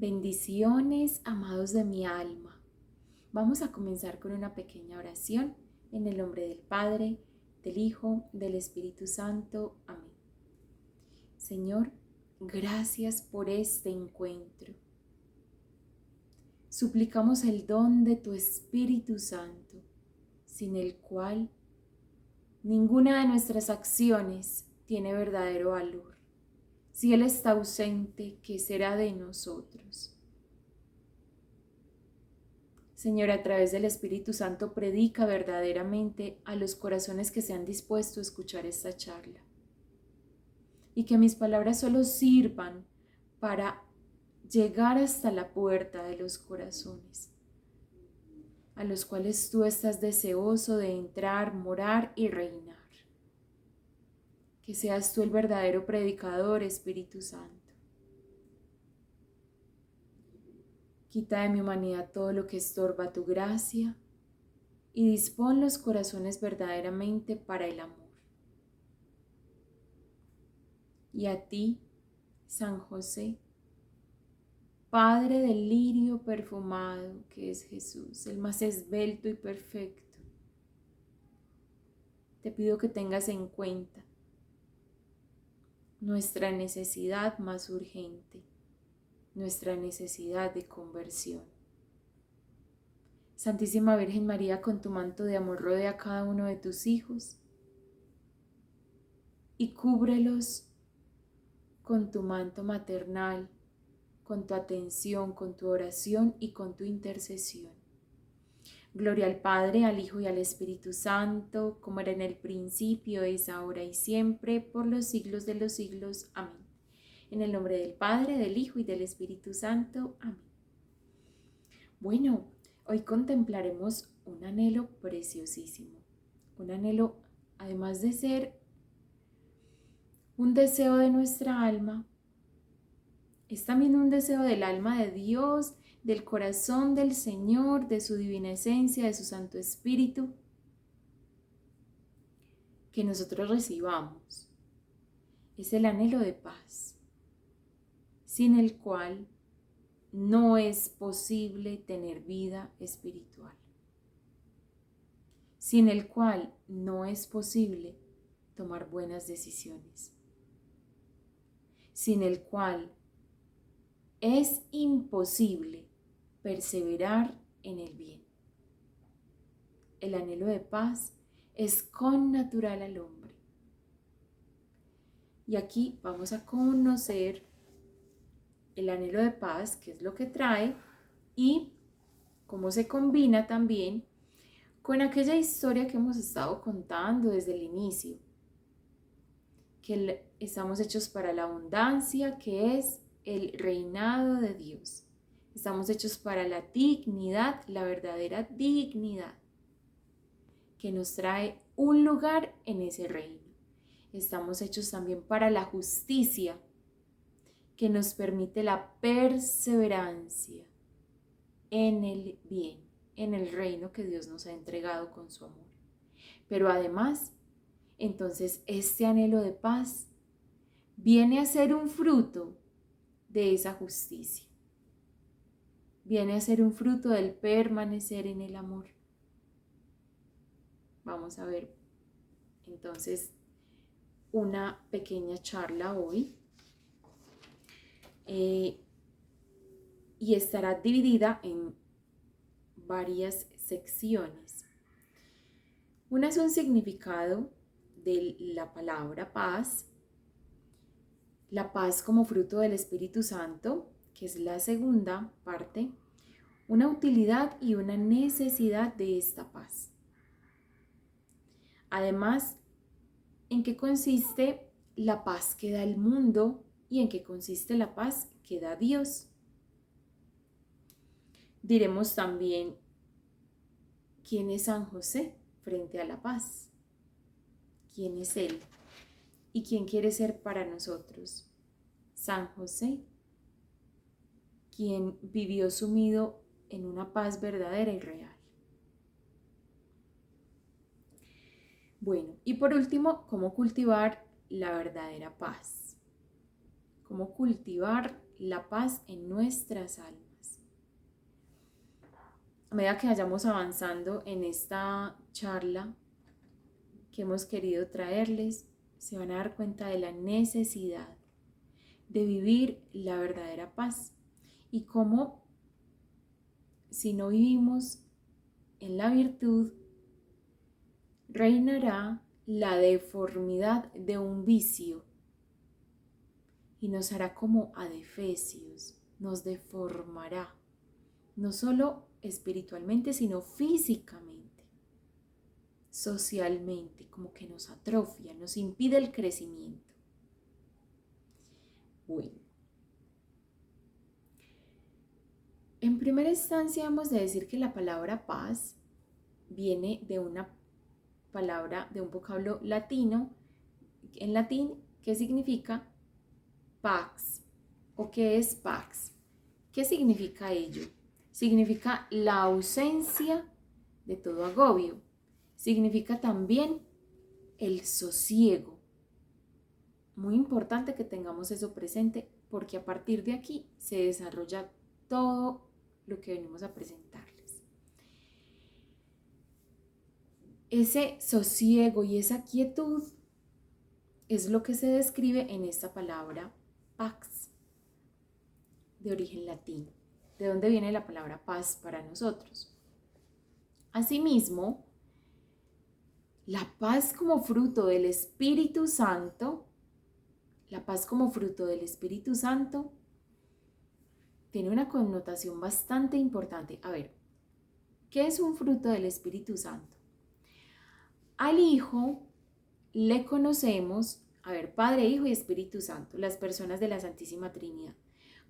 Bendiciones, amados de mi alma. Vamos a comenzar con una pequeña oración en el nombre del Padre, del Hijo, del Espíritu Santo. Amén. Señor, gracias por este encuentro. Suplicamos el don de tu Espíritu Santo, sin el cual ninguna de nuestras acciones tiene verdadero valor. Si Él está ausente, ¿qué será de nosotros? Señor, a través del Espíritu Santo, predica verdaderamente a los corazones que se han dispuesto a escuchar esta charla. Y que mis palabras solo sirvan para llegar hasta la puerta de los corazones, a los cuales tú estás deseoso de entrar, morar y reinar. Que seas tú el verdadero predicador, Espíritu Santo. Quita de mi humanidad todo lo que estorba tu gracia y dispón los corazones verdaderamente para el amor. Y a ti, San José, Padre del lirio perfumado que es Jesús, el más esbelto y perfecto, te pido que tengas en cuenta nuestra necesidad más urgente, nuestra necesidad de conversión. Santísima Virgen María, con tu manto de amor rodea a cada uno de tus hijos y cúbrelos con tu manto maternal, con tu atención, con tu oración y con tu intercesión. Gloria al Padre, al Hijo y al Espíritu Santo, como era en el principio, es ahora y siempre, por los siglos de los siglos. Amén. En el nombre del Padre, del Hijo y del Espíritu Santo. Amén. Bueno, hoy contemplaremos un anhelo preciosísimo. Un anhelo, además de ser un deseo de nuestra alma, es también un deseo del alma de Dios, del corazón del Señor, de su divina esencia, de su Santo Espíritu, que nosotros recibamos. Es el anhelo de paz, sin el cual no es posible tener vida espiritual, sin el cual no es posible tomar buenas decisiones, sin el cual es imposible perseverar en el bien. El anhelo de paz es connatural al hombre. Y aquí vamos a conocer el anhelo de paz, qué es lo que trae y cómo se combina también con aquella historia que hemos estado contando desde el inicio, que estamos hechos para la abundancia, que es el reinado de Dios. Estamos hechos para la dignidad, la verdadera dignidad, que nos trae un lugar en ese reino. Estamos hechos también para la justicia, que nos permite la perseverancia en el bien, en el reino que Dios nos ha entregado con su amor. Pero además, entonces este anhelo de paz viene a ser un fruto de esa justicia. Viene a ser un fruto del permanecer en el amor. Vamos a ver entonces una pequeña charla hoy y estará dividida en varias secciones. Una es un significado de la palabra paz, la paz como fruto del Espíritu Santo, que es la segunda parte, una utilidad y una necesidad de esta paz. Además, ¿en qué consiste la paz que da el mundo y en qué consiste la paz que da Dios? Diremos también quién es San José frente a la paz, quién es Él y quién quiere ser para nosotros. San José, quien vivió sumido en una paz verdadera y real. Bueno, y por último, ¿cómo cultivar la verdadera paz? ¿Cómo cultivar la paz en nuestras almas. A medida que vayamos avanzando en esta charla que hemos querido traerles, se van a dar cuenta de la necesidad de vivir la verdadera paz y cómo si no vivimos en la virtud, reinará la deformidad de un vicio y nos hará como adefesios, nos deformará, no solo espiritualmente, sino físicamente, socialmente, como que nos atrofia, nos impide el crecimiento. Bueno, en primera instancia hemos de decir que la palabra paz viene de una palabra, de un vocablo latino, en latín, que significa pax. ¿O qué es pax? ¿Qué significa ello? Significa la ausencia de todo agobio. Significa también el sosiego. Muy importante que tengamos eso presente porque a partir de aquí se desarrolla todo lo que venimos a presentarles. Ese sosiego y esa quietud es lo que se describe en esta palabra pax, de origen latín, de donde viene la palabra paz para nosotros. Asimismo, la paz como fruto del Espíritu Santo, tiene una connotación bastante importante. A ver, ¿qué es un fruto del Espíritu Santo? Al Hijo le conocemos, Padre, Hijo y Espíritu Santo, las personas de la Santísima Trinidad.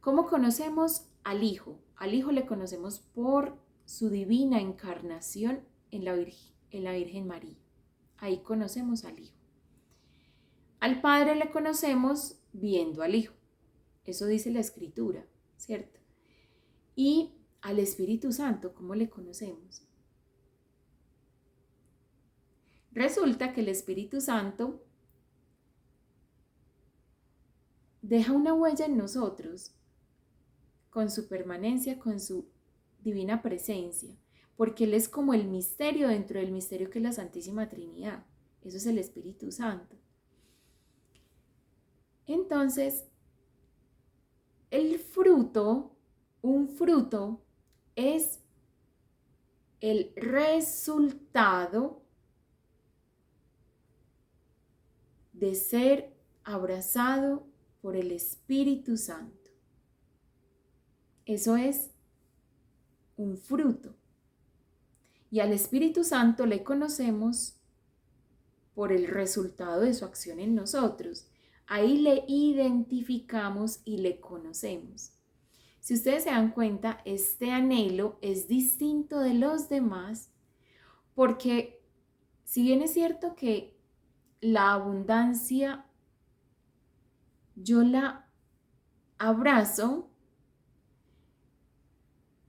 ¿Cómo conocemos al Hijo? Al Hijo le conocemos por su divina encarnación en la Virgen María. Ahí conocemos al Hijo. Al Padre le conocemos viendo al Hijo. Eso dice la Escritura, ¿cierto? Y al Espíritu Santo, ¿cómo le conocemos? Resulta que el Espíritu Santo deja una huella en nosotros con su permanencia, con su divina presencia, porque Él es como el misterio dentro del misterio que es la Santísima Trinidad. Eso es el Espíritu Santo. Entonces, un fruto es el resultado de ser abrazado por el Espíritu Santo. Eso es un fruto. Y al Espíritu Santo le conocemos por el resultado de su acción en nosotros. Ahí le identificamos y le conocemos. Si ustedes se dan cuenta, este anhelo es distinto de los demás porque si bien es cierto que la abundancia yo la abrazo,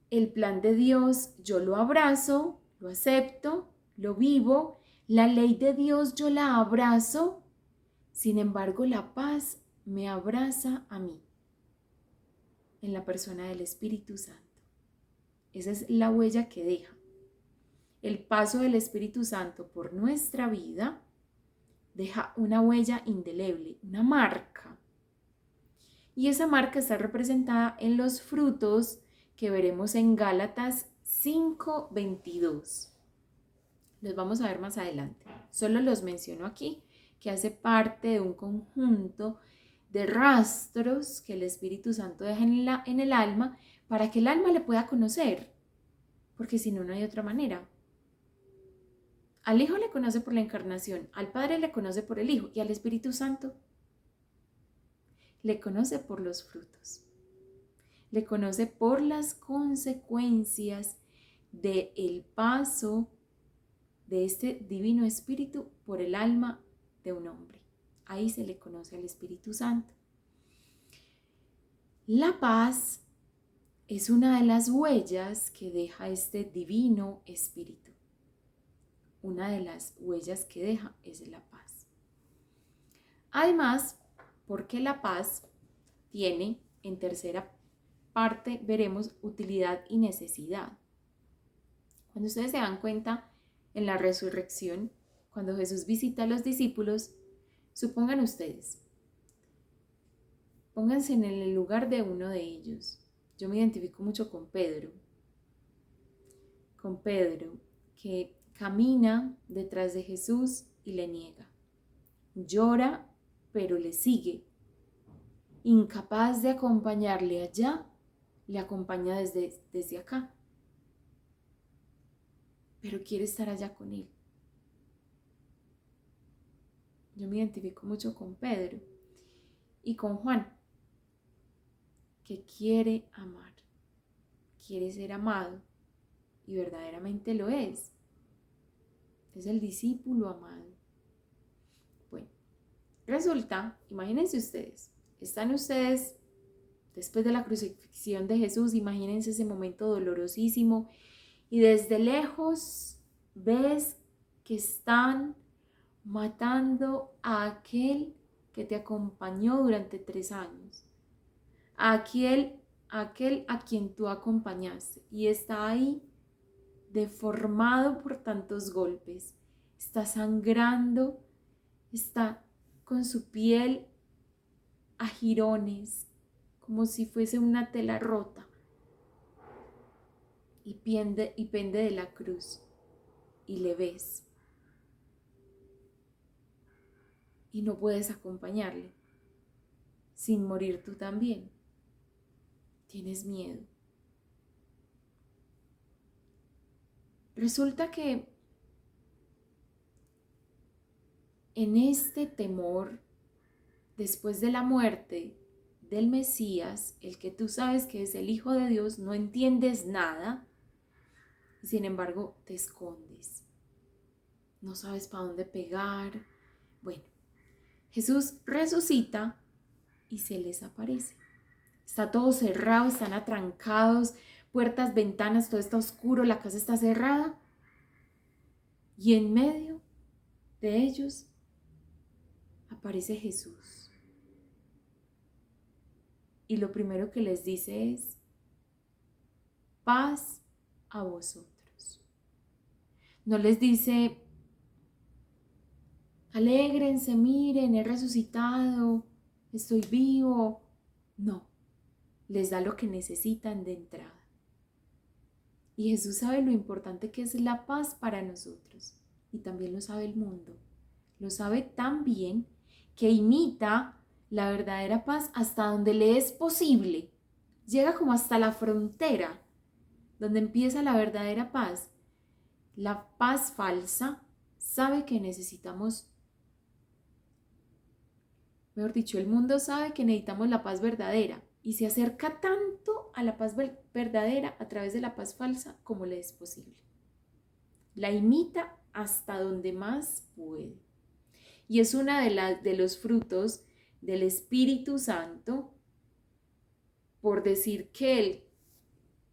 el plan de Dios yo lo abrazo, lo acepto, lo vivo, la ley de Dios yo la abrazo, sin embargo la paz me abraza a mí en la persona del Espíritu Santo. Esa es la huella que deja. El paso del Espíritu Santo por nuestra vida deja una huella indeleble, una marca. Y esa marca está representada en los frutos que veremos en Gálatas 5:22. Los vamos a ver más adelante. Solo los menciono aquí, que hace parte de un conjunto de rastros que el Espíritu Santo deja en el alma para que el alma le pueda conocer, porque si no, no hay otra manera. Al Hijo le conoce por la encarnación, al Padre le conoce por el Hijo y al Espíritu Santo le conoce por los frutos. Le conoce por las consecuencias del paso de este divino Espíritu por el alma de un hombre. Ahí se le conoce al Espíritu Santo. La paz es una de las huellas que deja este divino Espíritu. Una de las huellas que deja es la paz. Además, porque la paz tiene En tercera parte veremos utilidad y necesidad. Cuando ustedes se dan cuenta en la resurrección, cuando Jesús visita a los discípulos, supongan ustedes, pónganse en el lugar de uno de ellos. Yo me identifico mucho con Pedro, que camina detrás de Jesús y le niega. Llora, pero le sigue. Incapaz de acompañarle allá, le acompaña desde acá. Pero quiere estar allá con él. Yo me identifico mucho con Pedro y con Juan, que quiere amar, quiere ser amado y verdaderamente lo es. Es el discípulo amado. Bueno, resulta, imagínense ustedes, están ustedes después de la crucifixión de Jesús, imagínense ese momento dolorosísimo y desde lejos ves que están matando a aquel que te acompañó durante 3 años, a aquel a quien tú acompañaste y está ahí deformado por tantos golpes, está sangrando, está con su piel a jirones, como si fuese una tela rota, y pende de la cruz, y le ves, y no puedes acompañarle, sin morir tú también. Tienes miedo. Resulta que en este temor, después de la muerte del Mesías, el que tú sabes que es el Hijo de Dios, no entiendes nada, y sin embargo te escondes. No sabes para dónde pegar. Bueno, Jesús resucita y se les aparece. Está todo cerrado, están atrancados, puertas, ventanas, todo está oscuro, la casa está cerrada. Y en medio de ellos aparece Jesús. Y lo primero que les dice es: paz a vosotros. No les dice: alégrense, miren, he resucitado, estoy vivo. No, les da lo que necesitan de entrada. Y Jesús sabe lo importante que es la paz para nosotros. Y también lo sabe el mundo. Lo sabe tan bien que imita la verdadera paz hasta donde le es posible. Llega como hasta la frontera donde empieza la verdadera paz. La paz falsa sabe que necesitamos, mejor dicho, el mundo sabe que necesitamos la paz verdadera y se acerca tanto a la paz verdadera a través de la paz falsa como le es posible. La imita hasta donde más puede. Y es una de los frutos del Espíritu Santo, por decir que el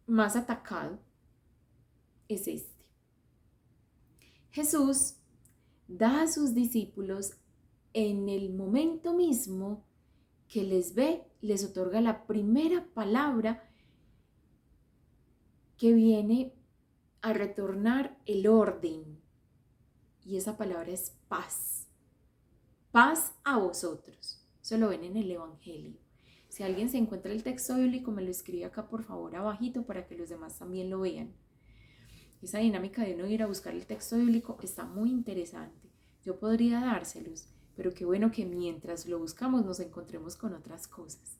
más atacado es este. Jesús da a sus discípulos en el momento mismo que les ve, les otorga la primera palabra que viene a retornar el orden. Y esa palabra es paz. Paz a vosotros. Eso lo ven en el Evangelio. Si alguien se encuentra el texto bíblico, me lo escribe acá por favor abajito para que los demás también lo vean. Esa dinámica de uno ir a buscar el texto bíblico está muy interesante. Yo podría dárselos, pero qué bueno que mientras lo buscamos nos encontremos con otras cosas.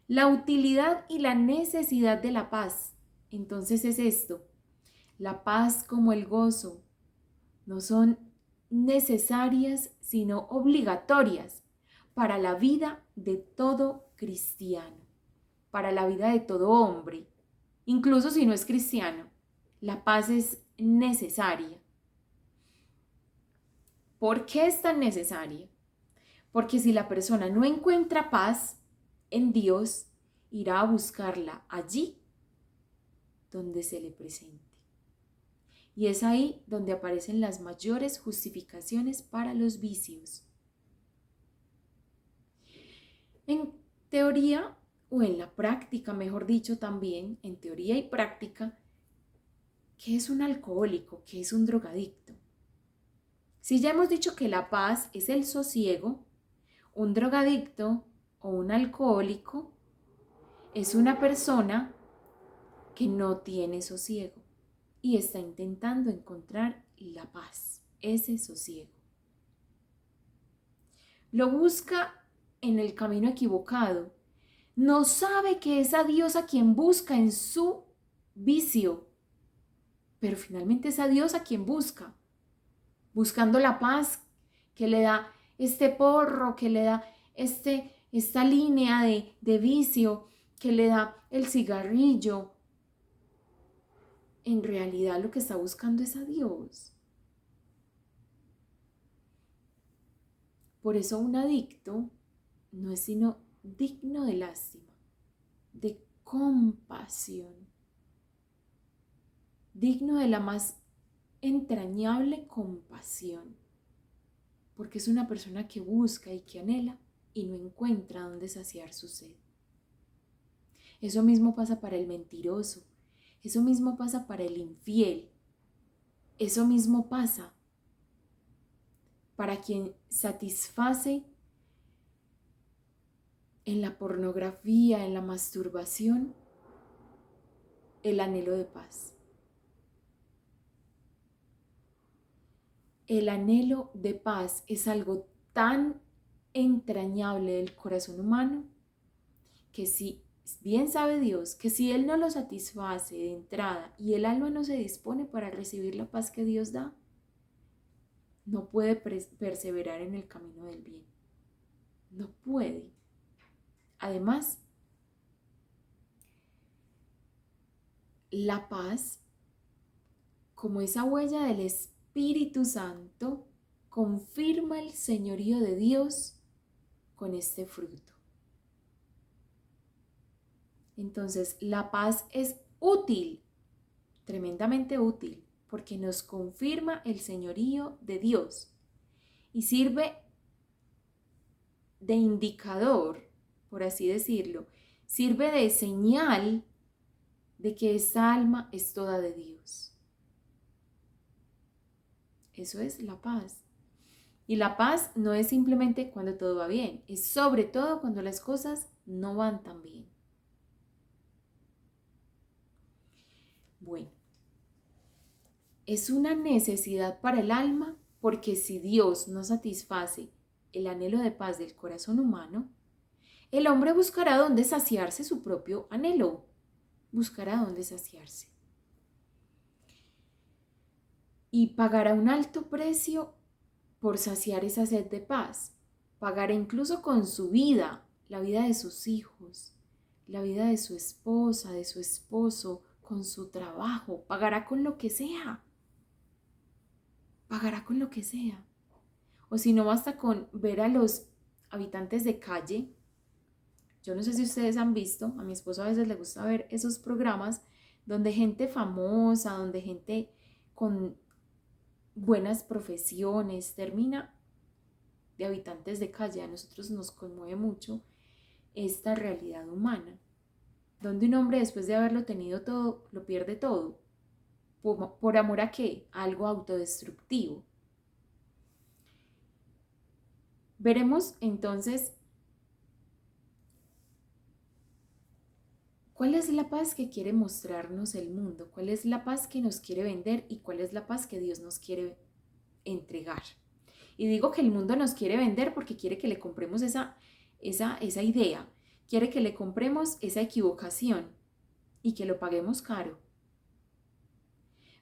La utilidad y la necesidad de la paz. Entonces es esto. La paz como el gozo no son necesarias, sino obligatorias para la vida de todo cristiano, para la vida de todo hombre, incluso si no es cristiano. La paz es necesaria. ¿Por qué es tan necesaria? Porque si la persona no encuentra paz en Dios, irá a buscarla allí donde se le presente. Y es ahí donde aparecen las mayores justificaciones para los vicios. teoría o en la práctica, mejor dicho, también, en teoría y práctica, ¿qué es un alcohólico? ¿Qué es un drogadicto? Si ya hemos dicho que la paz es el sosiego, un drogadicto o un alcohólico es una persona que no tiene sosiego y está intentando encontrar la paz, ese sosiego. Lo busca en el camino equivocado. No sabe que es a Dios a quien busca en su vicio, pero finalmente es a Dios a quien busca, buscando la paz que le da este porro, que le da esta línea de vicio, que le da el cigarrillo. En realidad lo que está buscando es a Dios. Por eso un adicto no es sino digno de lástima, de compasión, digno de la más entrañable compasión, porque es una persona que busca y que anhela y no encuentra dónde saciar su sed. Eso mismo pasa para el mentiroso, eso mismo pasa para el infiel, eso mismo pasa para quien satisface en la pornografía, en la masturbación, el anhelo de paz. El anhelo de paz es algo tan entrañable del corazón humano que si bien sabe Dios que si Él no lo satisface de entrada y el alma no se dispone para recibir la paz que Dios da, no puede perseverar en el camino del bien. No puede. Además, la paz, como esa huella del Espíritu Santo, confirma el señorío de Dios con este fruto. Entonces, la paz es útil, tremendamente útil, porque nos confirma el señorío de Dios y sirve de indicador, por así decirlo, sirve de señal de que esa alma es toda de Dios. Eso es la paz. Y la paz no es simplemente cuando todo va bien, es sobre todo cuando las cosas no van tan bien. Bueno, es una necesidad para el alma porque si Dios no satisface el anhelo de paz del corazón humano, el hombre buscará dónde saciarse su propio anhelo, buscará dónde saciarse. Y pagará un alto precio por saciar esa sed de paz. Pagará incluso con su vida, la vida de sus hijos, la vida de su esposa, de su esposo, con su trabajo. Pagará con lo que sea. Pagará con lo que sea. O si no, basta con ver a los habitantes de calle. Yo no sé si ustedes han visto, a mi esposo a veces le gusta ver esos programas donde gente famosa, donde gente con buenas profesiones termina de habitantes de calle. A nosotros nos conmueve mucho esta realidad humana, donde un hombre después de haberlo tenido todo, lo pierde todo. ¿Por amor a qué? A algo autodestructivo. Veremos entonces cuál es la paz que quiere mostrarnos el mundo, cuál es la paz que nos quiere vender y cuál es la paz que Dios nos quiere entregar. Y digo que el mundo nos quiere vender porque quiere que le compremos esa idea, quiere que le compremos esa equivocación y que lo paguemos caro.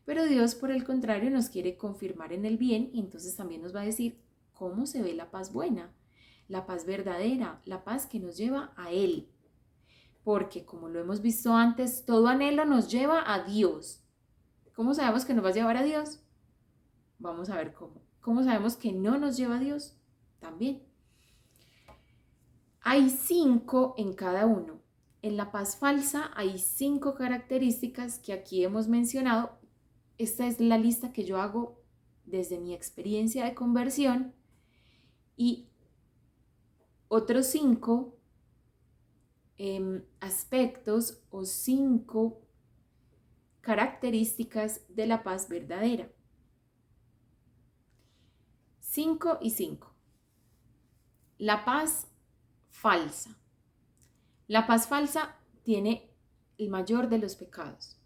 Pero Dios, por el contrario, nos quiere confirmar en el bien y entonces también nos va a decir cómo se ve la paz buena, la paz verdadera, la paz que nos lleva a Él. Porque como lo hemos visto antes, todo anhelo nos lleva a Dios. ¿Cómo sabemos que nos va a llevar a Dios? Vamos a ver cómo. ¿Cómo sabemos que no nos lleva a Dios? También. Hay 5 en cada uno. En la paz falsa hay 5 características que aquí hemos mencionado. Esta es la lista que yo hago desde mi experiencia de conversión y otros 5 aspectos o 5 características de la paz verdadera. 5 y 5. La paz falsa. La paz falsa tiene el mayor de los pecados: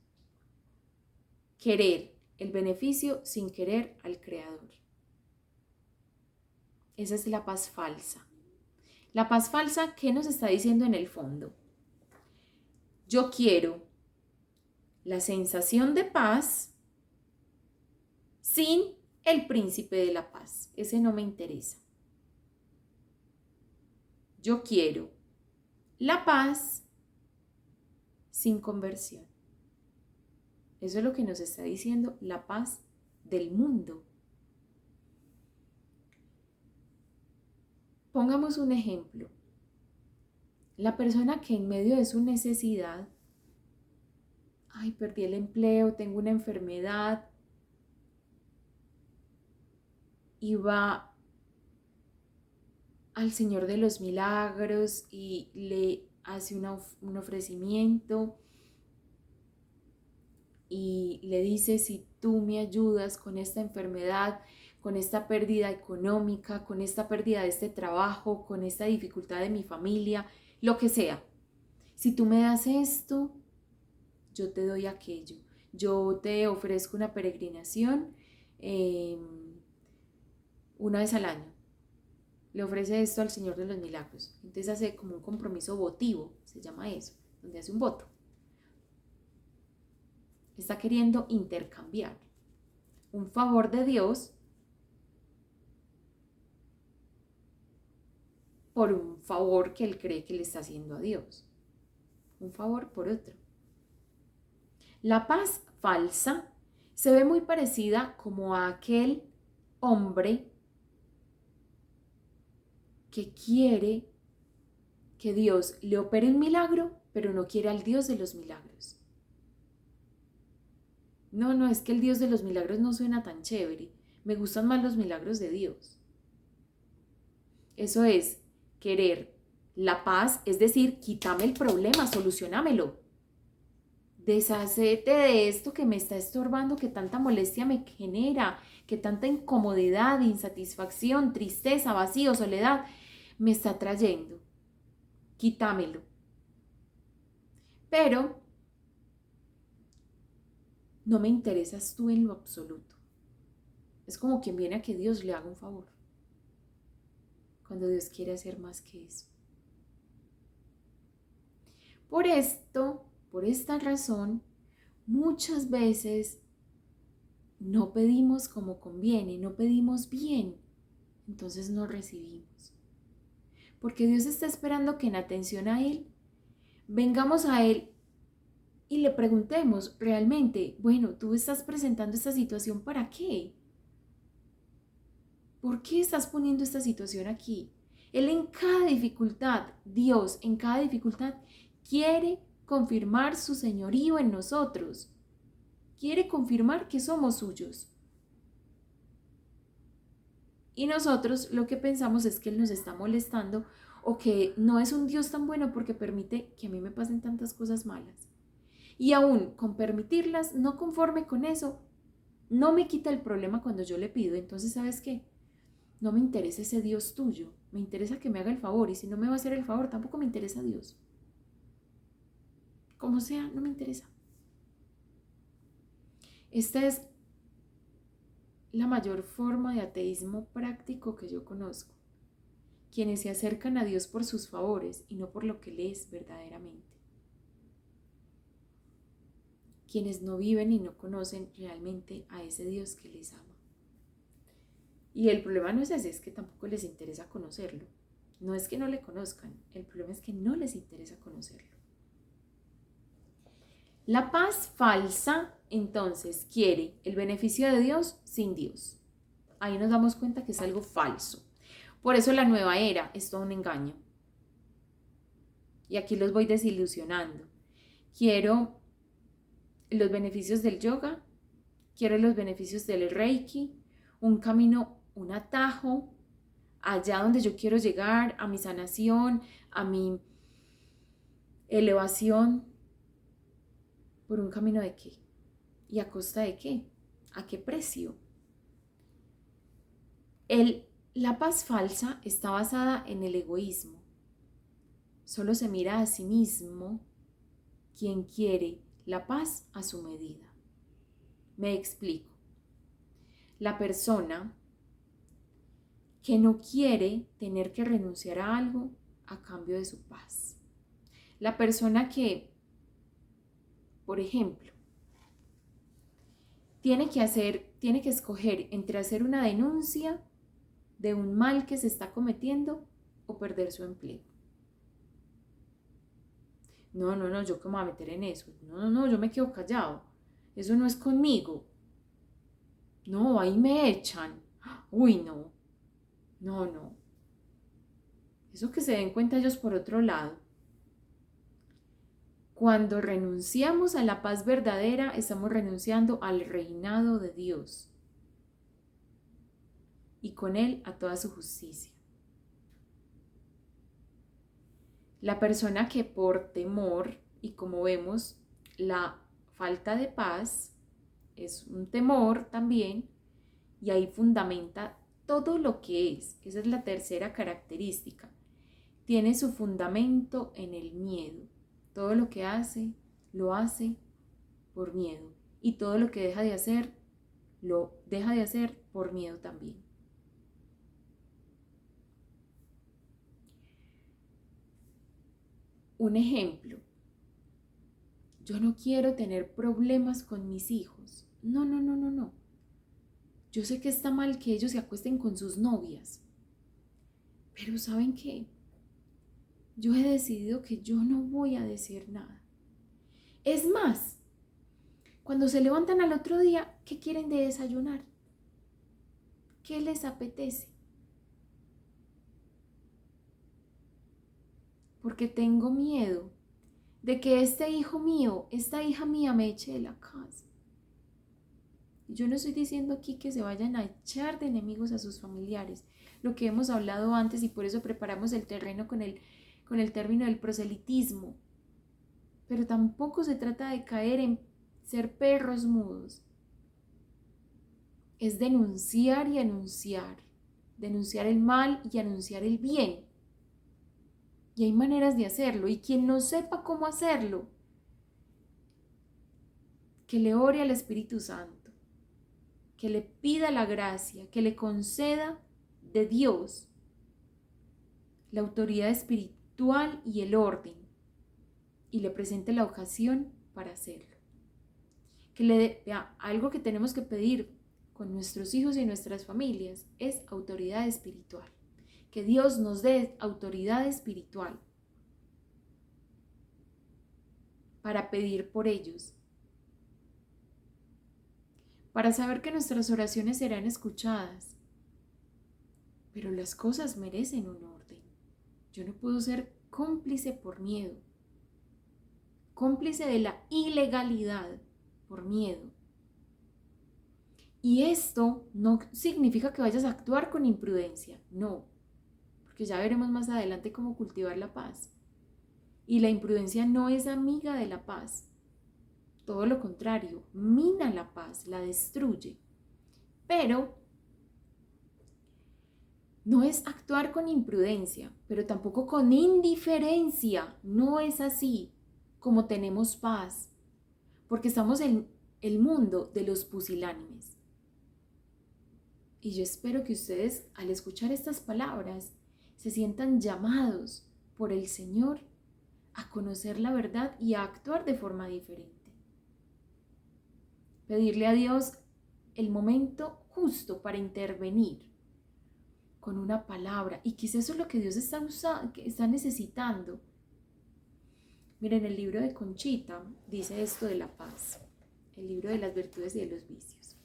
querer el beneficio sin querer al Creador. Esa es la paz falsa. La paz falsa, ¿qué nos está diciendo en el fondo? Yo quiero la sensación de paz sin el príncipe de la paz. Ese no me interesa. Yo quiero la paz sin conversión. Eso es lo que nos está diciendo la paz del mundo. Pongamos un ejemplo. La persona que en medio de su necesidad, perdí el empleo, tengo una enfermedad, y va al Señor de los Milagros y le hace un ofrecimiento y le dice: si tú me ayudas con esta enfermedad, con esta pérdida económica, con esta pérdida de este trabajo, con esta dificultad de mi familia, lo que sea, si tú me das esto, yo te doy aquello. Yo te ofrezco una peregrinación una vez al año. Le ofrece esto al Señor de los Milagros. Entonces hace como un compromiso votivo, se llama eso, donde hace un voto. Está queriendo intercambiar un favor de Dios por un favor que él cree que le está haciendo a Dios. Un favor por otro. La paz falsa se ve muy parecida como a aquel hombre que quiere que Dios le opere un milagro, pero no quiere al Dios de los milagros. No, es que el Dios de los milagros no suena tan chévere. Me gustan más los milagros de Dios. Eso es querer la paz, es decir, quítame el problema, solucionámelo. Deshacete de esto que me está estorbando, que tanta molestia me genera, que tanta incomodidad, insatisfacción, tristeza, vacío, soledad me está trayendo. Quítamelo. Pero no me interesas tú en lo absoluto. Es como quien viene a que Dios le haga un favor, cuando Dios quiere hacer más que eso. Por esta razón, muchas veces no pedimos como conviene, no pedimos bien, entonces no recibimos. Porque Dios está esperando que en atención a Él, vengamos a Él y le preguntemos realmente: bueno, tú estás presentando esta situación, ¿para qué? ¿Por qué estás poniendo esta situación aquí? Él en cada dificultad, Dios en cada dificultad, quiere confirmar su señorío en nosotros. Quiere confirmar que somos suyos. Y nosotros lo que pensamos es que Él nos está molestando o que no es un Dios tan bueno porque permite que a mí me pasen tantas cosas malas. Y aún con permitirlas, no conforme con eso, no me quita el problema cuando yo le pido. Entonces, ¿sabes qué? No me interesa ese Dios tuyo, me interesa que me haga el favor, y si no me va a hacer el favor, tampoco me interesa Dios. Como sea, no me interesa. Esta es la mayor forma de ateísmo práctico que yo conozco. Quienes se acercan a Dios por sus favores y no por lo que Él es verdaderamente. Quienes no viven y no conocen realmente a ese Dios que les ama. Y el problema no es ese, es que tampoco les interesa conocerlo. No es que no le conozcan, el problema es que no les interesa conocerlo. La paz falsa, entonces, quiere el beneficio de Dios sin Dios. Ahí nos damos cuenta que es algo falso. Por eso la nueva era es todo un engaño. Y aquí los voy desilusionando. Quiero los beneficios del yoga, quiero los beneficios del reiki, un camino, un atajo, allá donde yo quiero llegar, a mi sanación, a mi Elevación por un camino de qué y a costa de qué, a qué precio. La paz falsa está basada en el egoísmo. Solo se mira a sí mismo quien quiere la paz a su medida. Me explico. La persona que no quiere tener que renunciar a algo a cambio de su paz. La persona que, por ejemplo, tiene que escoger entre hacer una denuncia de un mal que se está cometiendo o perder su empleo. No, yo cómo me voy a meter en eso. No, yo me quedo callado. Eso no es conmigo. No, ahí me echan. Uy, no. Eso que se den cuenta ellos por otro lado. Cuando renunciamos a la paz verdadera, estamos renunciando al reinado de Dios y con él a toda su justicia. La persona que por temor, y como vemos, la falta de paz es un temor también, y ahí fundamenta todo lo que es. Esa es la tercera característica. Tiene su fundamento en el miedo. Todo lo que hace, lo hace por miedo. Y todo lo que deja de hacer, lo deja de hacer por miedo también. Un ejemplo. Yo no quiero tener problemas con mis hijos. No. Yo sé que está mal que ellos se acuesten con sus novias. Pero ¿saben qué? Yo he decidido que yo no voy a decir nada. Es más, cuando se levantan al otro día, ¿qué quieren de desayunar? ¿Qué les apetece? Porque tengo miedo de que este hijo mío, esta hija mía me eche de la casa. Yo no estoy diciendo aquí que se vayan a echar de enemigos a sus familiares, lo que hemos hablado antes, y por eso preparamos el terreno con el término del proselitismo. Pero tampoco se trata de caer en ser perros mudos. Es denunciar y anunciar. Denunciar el mal y anunciar el bien. Y hay maneras de hacerlo. Y quien no sepa cómo hacerlo, que le ore al Espíritu Santo, que le pida la gracia, que le conceda de Dios la autoridad espiritual y el orden, y le presente la ocasión para hacerlo. Algo que tenemos que pedir con nuestros hijos y nuestras familias es autoridad espiritual. Que Dios nos dé autoridad espiritual para pedir por ellos, para saber que nuestras oraciones serán escuchadas. Pero las cosas merecen un orden. Yo no puedo ser cómplice por miedo, cómplice de la ilegalidad por miedo. Y esto no significa que vayas a actuar con imprudencia, no, porque ya veremos más adelante cómo cultivar la paz. Y la imprudencia no es amiga de la paz, todo lo contrario, mina la paz, la destruye. Pero no es actuar con imprudencia, pero tampoco con indiferencia, no es así como tenemos paz, porque estamos en el mundo de los pusilánimes. Y yo espero que ustedes, al escuchar estas palabras, se sientan llamados por el Señor a conocer la verdad y a actuar de forma diferente. Pedirle a Dios el momento justo para intervenir con una palabra. Y quizás eso es lo que Dios está necesitando. Miren, el libro de Conchita dice esto de la paz. El libro de las virtudes y de los vicios.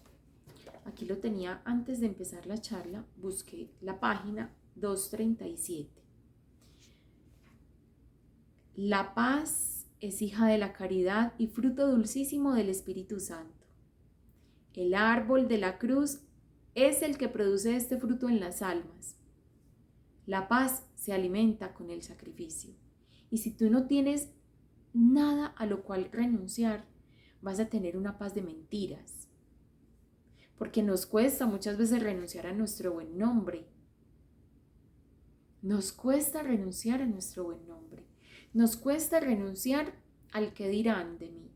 Aquí lo tenía antes de empezar la charla. Busqué la página 237. La paz es hija de la caridad y fruto dulcísimo del Espíritu Santo. El árbol de la cruz es el que produce este fruto en las almas. La paz se alimenta con el sacrificio. Y si tú no tienes nada a lo cual renunciar, vas a tener una paz de mentiras. Porque nos cuesta muchas veces renunciar a nuestro buen nombre. Nos cuesta renunciar a nuestro buen nombre. Nos cuesta renunciar al que dirán de mí.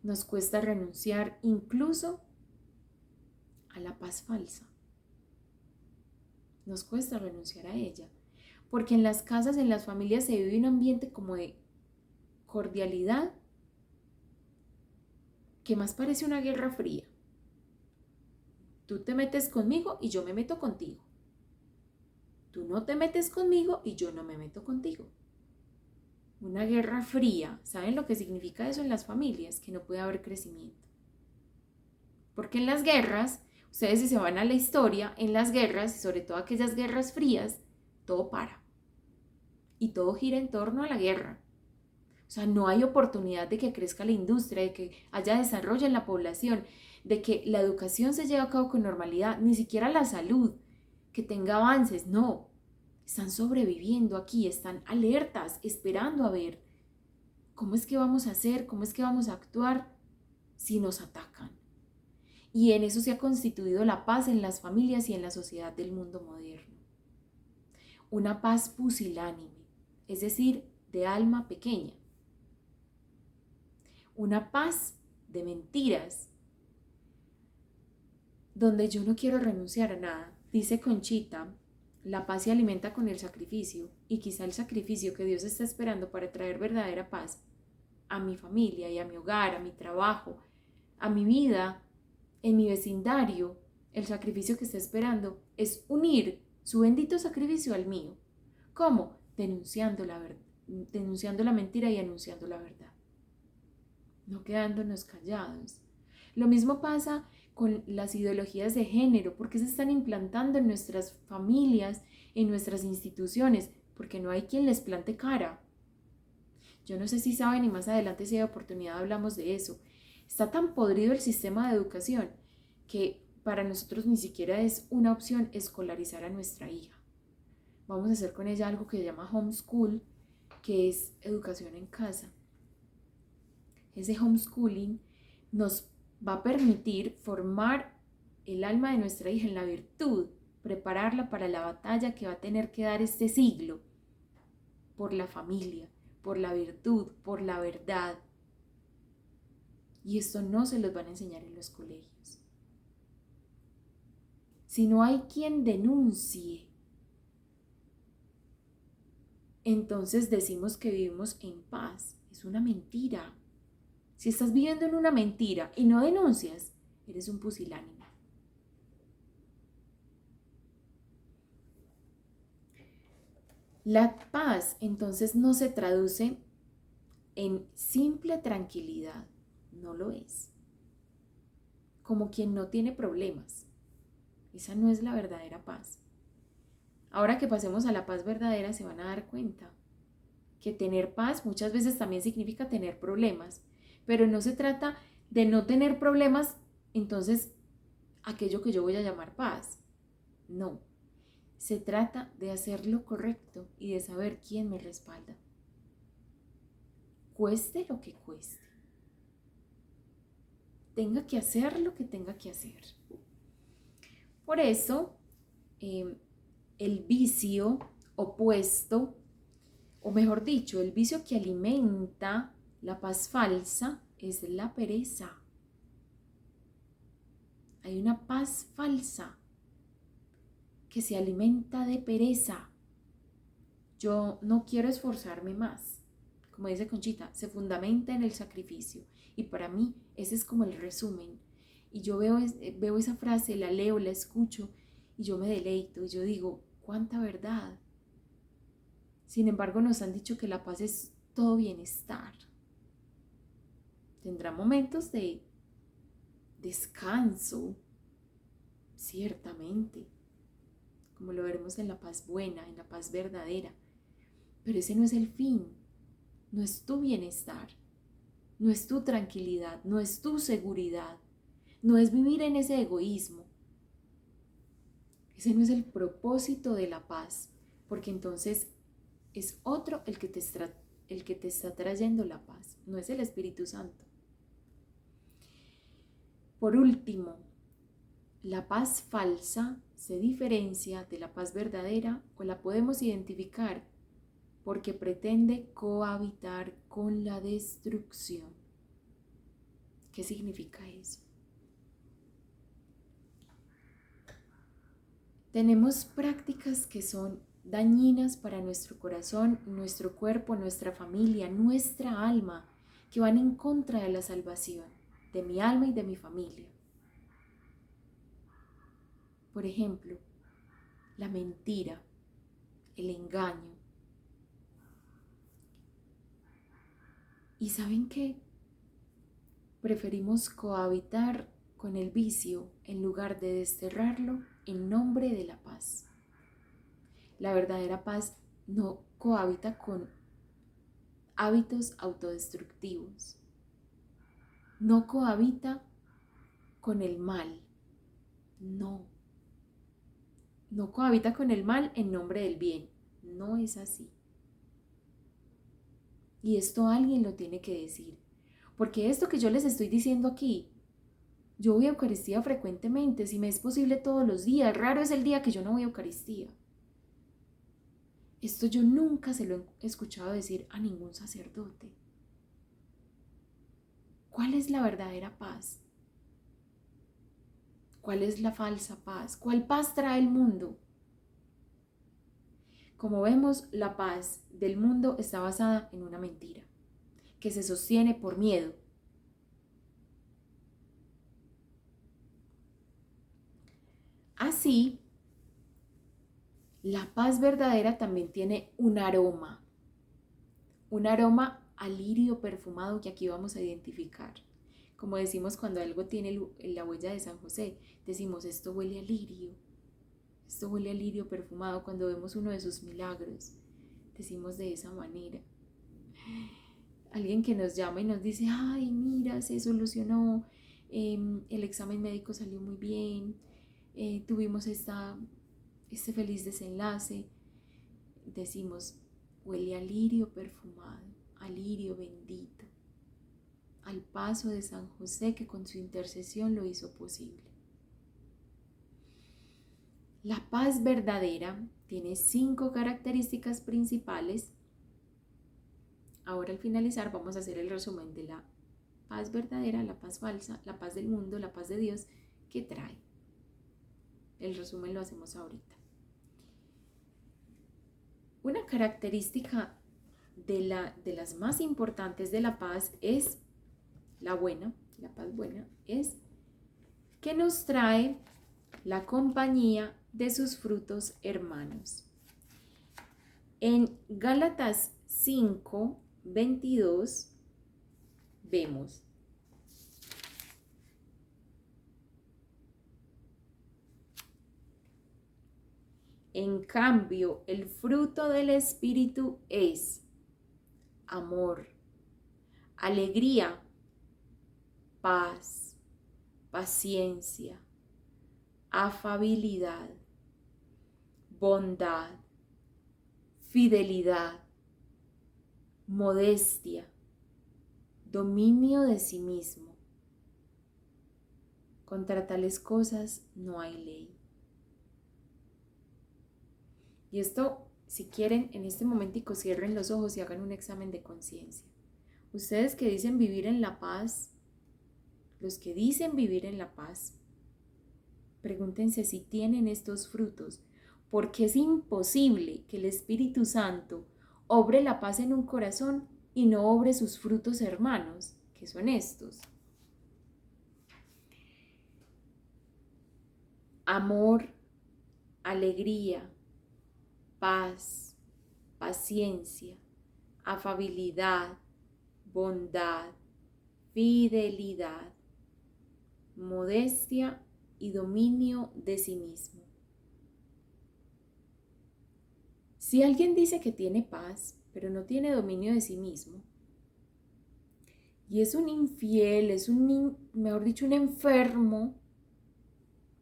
Nos cuesta renunciar incluso a la paz falsa. Nos cuesta renunciar a ella. Porque en las casas, en las familias se vive un ambiente como de cordialidad que más parece una guerra fría. Tú te metes conmigo y yo me meto contigo. Tú no te metes conmigo y yo no me meto contigo. Una guerra fría. ¿Saben lo que significa eso en las familias? Que no puede haber crecimiento. Porque en las guerras, ustedes si se van a la historia, en las guerras, y sobre todo aquellas guerras frías, todo para. Y todo gira en torno a la guerra. O sea, no hay oportunidad de que crezca la industria, de que haya desarrollo en la población, de que la educación se lleve a cabo con normalidad, ni siquiera la salud, que tenga avances, no. Están sobreviviendo aquí, están alertas, esperando a ver cómo es que vamos a hacer, cómo es que vamos a actuar si nos atacan. Y en eso se ha constituido la paz en las familias y en la sociedad del mundo moderno. Una paz pusilánime, es decir, de alma pequeña. Una paz de mentiras, donde yo no quiero renunciar a nada. Dice Conchita, la paz se alimenta con el sacrificio, y quizá el sacrificio que Dios está esperando para traer verdadera paz a mi familia y a mi hogar, a mi trabajo, a mi vida, en mi vecindario, el sacrificio que está esperando es unir su bendito sacrificio al mío. ¿Cómo? Denunciando la mentira y anunciando la verdad. No quedándonos callados. Lo mismo pasa con las ideologías de género, porque se están implantando en nuestras familias, en nuestras instituciones, porque no hay quien les plante cara. Yo no sé si saben y más adelante si hay oportunidad hablamos de eso. Está tan podrido el sistema de educación que para nosotros ni siquiera es una opción escolarizar a nuestra hija. Vamos a hacer con ella algo que se llama homeschool, que es educación en casa. Ese homeschooling nos va a permitir formar el alma de nuestra hija en la virtud, prepararla para la batalla que va a tener que dar este siglo por la familia, por la virtud, por la verdad. Y esto no se los van a enseñar en los colegios. Si no hay quien denuncie, entonces decimos que vivimos en paz. Es una mentira. Si estás viviendo en una mentira y no denuncias, eres un pusilánime. La paz entonces no se traduce en simple tranquilidad, no lo es. Como quien no tiene problemas. Esa no es la verdadera paz. Ahora que pasemos a la paz verdadera se van a dar cuenta que tener paz muchas veces también significa tener problemas, pero no se trata de no tener problemas, entonces aquello que yo voy a llamar paz. No, se trata de hacer lo correcto y de saber quién me respalda. Cueste lo que cueste. Tenga que hacer lo que tenga que hacer. Por eso, el vicio opuesto, o mejor dicho, el vicio que alimenta la paz falsa es la pereza. Hay una paz falsa que se alimenta de pereza. Yo no quiero esforzarme más. Como dice Conchita, se fundamenta en el sacrificio. Y para mí ese es como el resumen. Y yo veo esa frase, la leo, la escucho y yo me deleito. Y yo digo, ¿cuánta verdad? Sin embargo, nos han dicho que la paz es todo bienestar. Tendrá momentos de descanso, ciertamente, como lo veremos en la paz buena, en la paz verdadera. Pero ese no es el fin, no es tu bienestar, no es tu tranquilidad, no es tu seguridad, no es vivir en ese egoísmo. Ese no es el propósito de la paz, porque entonces es otro el que te está el que te está trayendo la paz, no es el Espíritu Santo. Por último, la paz falsa se diferencia de la paz verdadera o la podemos identificar porque pretende cohabitar con la destrucción. ¿Qué significa eso? Tenemos prácticas que son dañinas para nuestro corazón, nuestro cuerpo, nuestra familia, nuestra alma, que van en contra de la salvación de mi alma y de mi familia. Por ejemplo, la mentira, el engaño. ¿Y saben qué? Preferimos cohabitar con el vicio en lugar de desterrarlo en nombre de la paz. La verdadera paz no cohabita con hábitos autodestructivos. No cohabita con el mal. No. No cohabita con el mal en nombre del bien. No es así. Y esto alguien lo tiene que decir. Porque esto que yo les estoy diciendo aquí, yo voy a Eucaristía frecuentemente, si me es posible todos los días. Raro es el día que yo no voy a Eucaristía. Esto yo nunca se lo he escuchado decir a ningún sacerdote. ¿Cuál es la verdadera paz? ¿Cuál es la falsa paz? ¿Cuál paz trae el mundo? Como vemos, la paz del mundo está basada en una mentira, que se sostiene por miedo. Así, la paz verdadera también tiene un aroma a lirio perfumado que aquí vamos a identificar. Como decimos cuando algo tiene la huella de San José, decimos esto huele a lirio perfumado. Cuando vemos uno de sus milagros, decimos de esa manera. Alguien que nos llama y nos dice, ay, mira, se solucionó, el examen médico salió muy bien, tuvimos este feliz desenlace. Decimos, huele a lirio perfumado, a lirio bendito, al paso de San José que con su intercesión lo hizo posible. La paz verdadera tiene 5 características principales. Ahora al finalizar vamos a hacer el resumen de la paz verdadera, la paz falsa, la paz del mundo, la paz de Dios que trae. El resumen lo hacemos ahorita. Una característica de las más importantes de la paz es la paz buena, es que nos trae la compañía de sus frutos hermanos. En Gálatas 5:22 vemos: en cambio, el fruto del Espíritu es amor, alegría, paz, paciencia, afabilidad, bondad, fidelidad, modestia, dominio de sí mismo. Contra tales cosas no hay ley. Y esto, si quieren, en este momentico cierren los ojos y hagan un examen de conciencia. Ustedes que dicen vivir en la paz, los que dicen vivir en la paz, pregúntense si tienen estos frutos, porque es imposible que el Espíritu Santo obre la paz en un corazón y no obre sus frutos hermanos, que son estos: amor, alegría, paz, paciencia, afabilidad, bondad, fidelidad, modestia y dominio de sí mismo. Si alguien dice que tiene paz, pero no tiene dominio de sí mismo, y es un infiel, mejor dicho, un enfermo,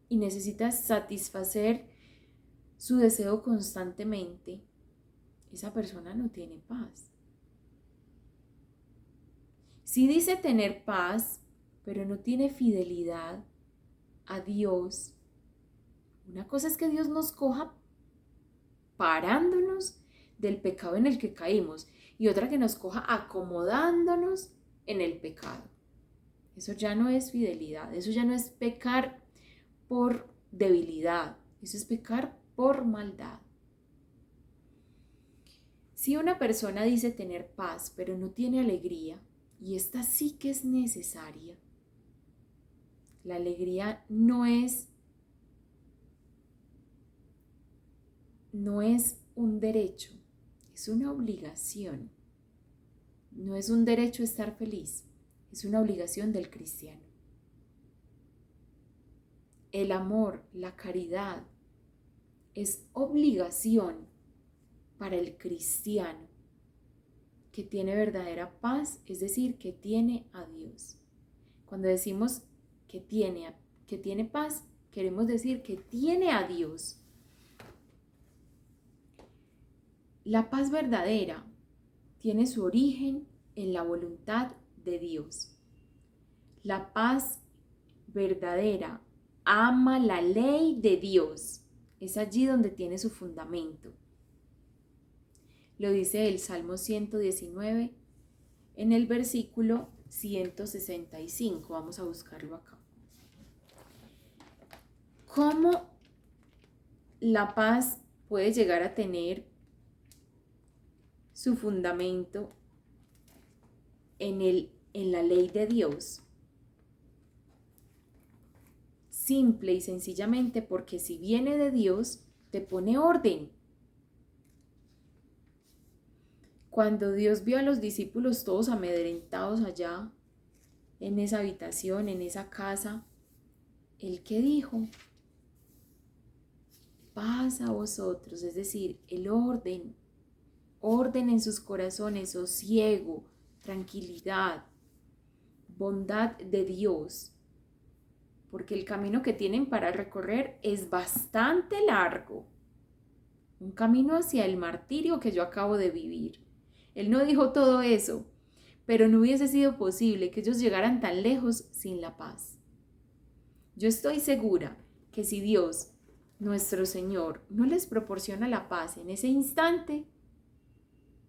y necesita satisfacer su deseo constantemente, esa persona no tiene paz. Si dice tener paz, pero no tiene fidelidad a Dios, una cosa es que Dios nos coja parándonos del pecado en el que caímos y otra que nos coja acomodándonos en el pecado. Eso ya no es fidelidad, eso ya no es pecar por debilidad, eso es pecar por maldad. Si una persona dice tener paz, pero no tiene alegría, y esta sí que es necesaria, la alegría no es un derecho, es una obligación. No es un derecho estar feliz, es una obligación del cristiano. El amor, la caridad, es obligación para el cristiano que tiene verdadera paz, es decir, que tiene a Dios. Cuando decimos que tiene paz, queremos decir que tiene a Dios. La paz verdadera tiene su origen en la voluntad de Dios. La paz verdadera ama la ley de Dios. Es allí donde tiene su fundamento. Lo dice el Salmo 119 en el versículo 165. Vamos a buscarlo acá. ¿Cómo la paz puede llegar a tener su fundamento en la ley de Dios? Simple y sencillamente porque si viene de Dios, te pone orden. Cuando Dios vio a los discípulos todos amedrentados allá, en esa habitación, en esa casa, ¿Él qué dijo? Paz a vosotros, es decir, el orden en sus corazones, sosiego, tranquilidad, bondad de Dios, porque el camino que tienen para recorrer es bastante largo, un camino hacia el martirio que yo acabo de vivir. Él no dijo todo eso, pero no hubiese sido posible que ellos llegaran tan lejos sin la paz. Yo estoy segura que si Dios, nuestro Señor, no les proporciona la paz en ese instante,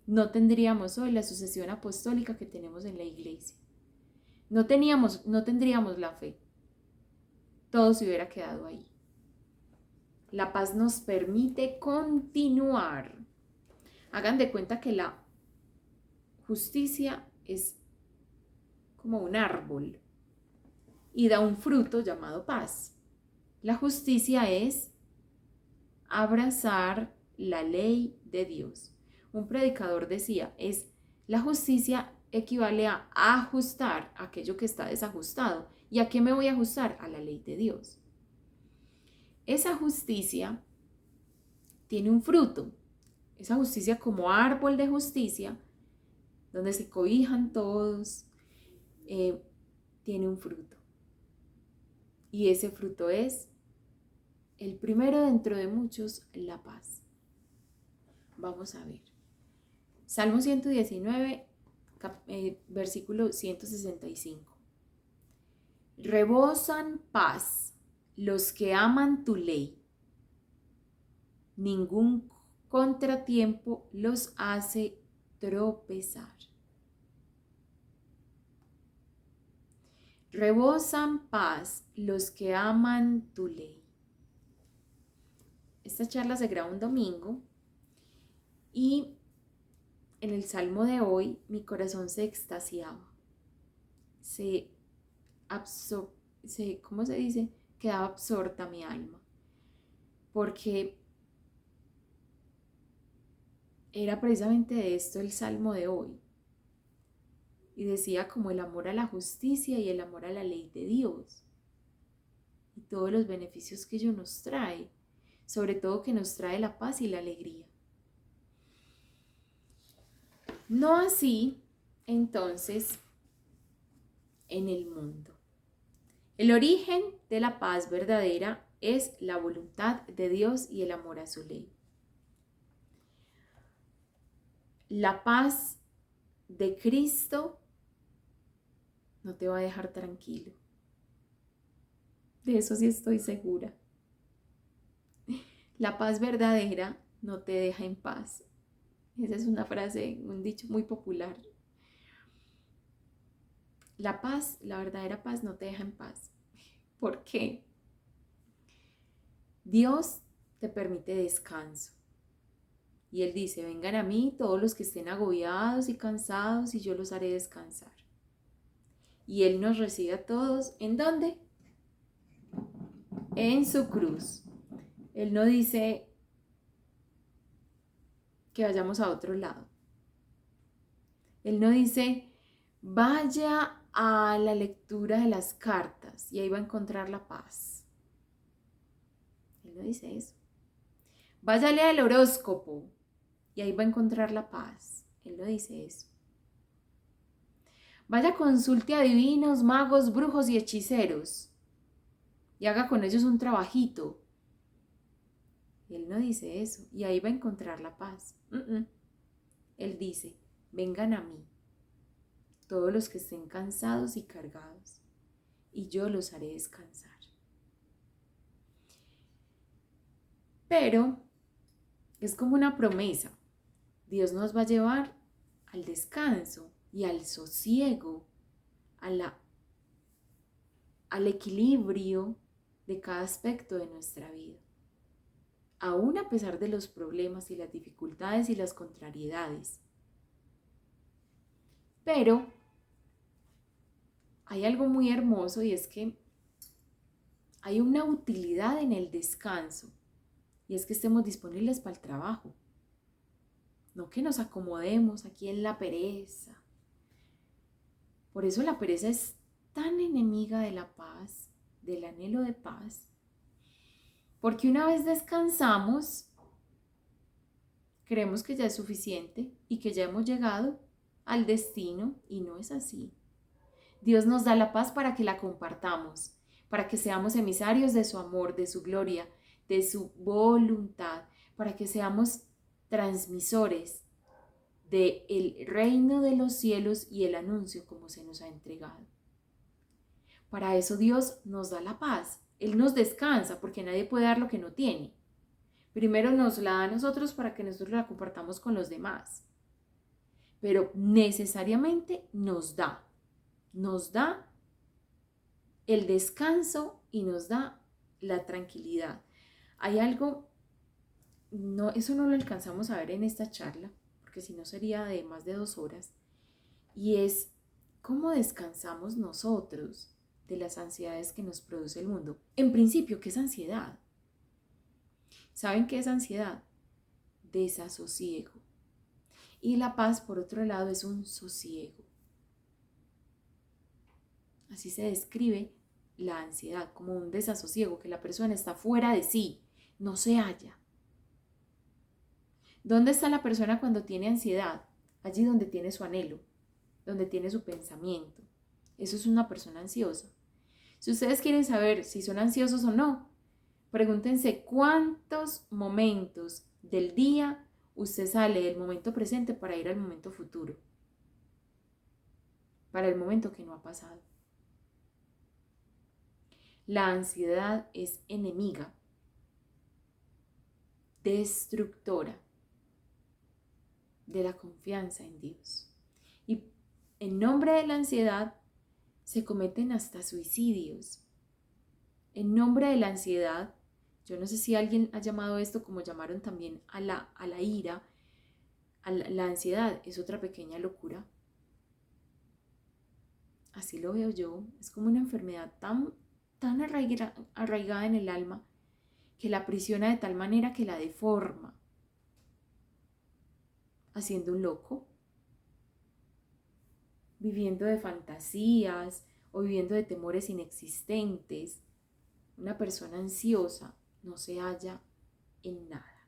no tendríamos hoy la sucesión apostólica que tenemos en la iglesia. No tendríamos la fe. Todo se hubiera quedado ahí. La paz nos permite continuar. Hagan de cuenta que la justicia es como un árbol y da un fruto llamado paz. La justicia es abrazar la ley de Dios. Un predicador decía, la justicia equivale a ajustar aquello que está desajustado. ¿Y a qué me voy a ajustar? A la ley de Dios. Esa justicia tiene un fruto. Esa justicia como árbol de justicia, donde se cobijan todos, tiene un fruto. Y ese fruto es el primero dentro de muchos, la paz. Vamos a ver. Salmo 119, versículo 165. Rebosan paz los que aman tu ley. Ningún contratiempo los hace tropezar. Rebosan paz los que aman tu ley. Esta charla se graba un domingo y en el salmo de hoy mi corazón se extasiaba. ¿Cómo se dice? Quedaba absorta mi alma. Porque era precisamente de esto el salmo de hoy. Y decía como el amor a la justicia y el amor a la ley de Dios. Y todos los beneficios que ello nos trae. Sobre todo que nos trae la paz y la alegría. No así, entonces, en el mundo. El origen de la paz verdadera es la voluntad de Dios y el amor a su ley. La paz de Cristo no te va a dejar tranquilo. De eso sí estoy segura. La paz verdadera no te deja en paz. Esa es una frase, un dicho muy popular. La paz, la verdadera paz no te deja en paz. ¿Por qué? Dios te permite descanso. Y Él dice, vengan a mí todos los que estén agobiados y cansados y yo los haré descansar. Y Él nos recibe a todos, ¿en dónde? En su cruz. Él no dice que vayamos a otro lado. Él no dice, vaya a la lectura de las cartas y ahí va a encontrar la paz. Él no dice eso. Váyale al horóscopo y ahí va a encontrar la paz. Él no dice eso. Vaya, consulte a adivinos, magos, brujos y hechiceros y haga con ellos un trabajito. Él no dice eso y ahí va a encontrar la paz. Él dice, vengan a mí, todos los que estén cansados y cargados, y yo los haré descansar. Pero es como una promesa. Dios nos va a llevar al descanso y al sosiego, al equilibrio de cada aspecto de nuestra vida. Aún a pesar de los problemas y las dificultades y las contrariedades. Pero hay algo muy hermoso y es que hay una utilidad en el descanso y es que estemos disponibles para el trabajo. No que nos acomodemos aquí en la pereza. Por eso la pereza es tan enemiga de la paz, del anhelo de paz, porque una vez descansamos, creemos que ya es suficiente y que ya hemos llegado al destino y no es así. Dios nos da la paz para que la compartamos, para que seamos emisarios de su amor, de su gloria, de su voluntad, para que seamos transmisores del reino de los cielos y el anuncio como se nos ha entregado. Para eso Dios nos da la paz. Él nos descansa porque nadie puede dar lo que no tiene. Primero nos la da a nosotros para que nosotros la compartamos con los demás. Pero necesariamente nos da el descanso y nos da la tranquilidad. Hay algo, no, eso no lo alcanzamos a ver en esta charla, porque si no sería de más de 2 horas, y es cómo descansamos nosotros de las ansiedades que nos produce el mundo. En principio, ¿qué es ansiedad? ¿Saben qué es ansiedad? Desasosiego. Y la paz, por otro lado, es un sosiego. Así se describe la ansiedad, como un desasosiego, que la persona está fuera de sí, no se halla. ¿Dónde está la persona cuando tiene ansiedad? Allí donde tiene su anhelo, donde tiene su pensamiento. Eso es una persona ansiosa. Si ustedes quieren saber si son ansiosos o no, pregúntense cuántos momentos del día usted sale del momento presente para ir al momento futuro, para el momento que no ha pasado. La ansiedad es enemiga, destructora de la confianza en Dios. Y en nombre de la ansiedad se cometen hasta suicidios. En nombre de la ansiedad, yo no sé si alguien ha llamado esto como llamaron también a la ira, la ansiedad es otra pequeña locura. Así lo veo yo, es como una enfermedad tan arraigada en el alma que la aprisiona de tal manera que la deforma, haciendo un loco, viviendo de fantasías o viviendo de temores inexistentes. Una persona ansiosa no se halla en nada,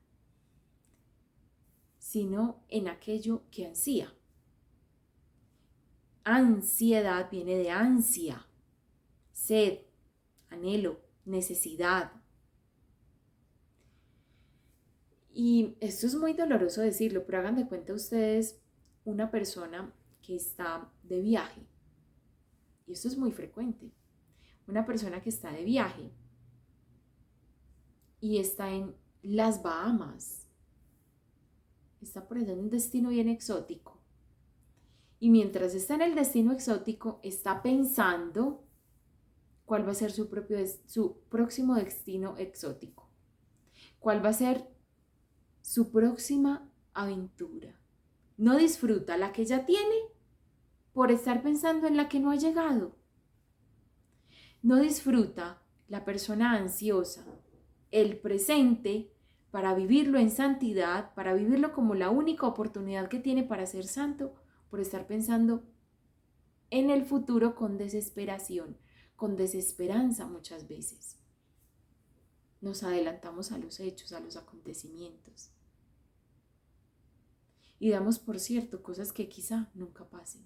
sino en aquello que ansía. Ansiedad viene de ansia, sed, anhelo, necesidad. Y esto es muy doloroso decirlo, pero hagan de cuenta ustedes una persona que está de viaje Y esto es muy frecuente. Una persona que está de viaje y está en las Bahamas, está por allá en un destino bien exótico. Y mientras está en el destino exótico, está pensando cuál va a ser su próximo destino exótico. ¿Cuál va a ser su próxima aventura? No disfruta la que ya tiene por estar pensando en la que no ha llegado. No disfruta la persona ansiosa el presente para vivirlo en santidad, para vivirlo como la única oportunidad que tiene para ser santo, por estar pensando en el futuro con desesperación, con desesperanza muchas veces. Nos adelantamos a los hechos, a los acontecimientos. Y damos por cierto cosas que quizá nunca pasen.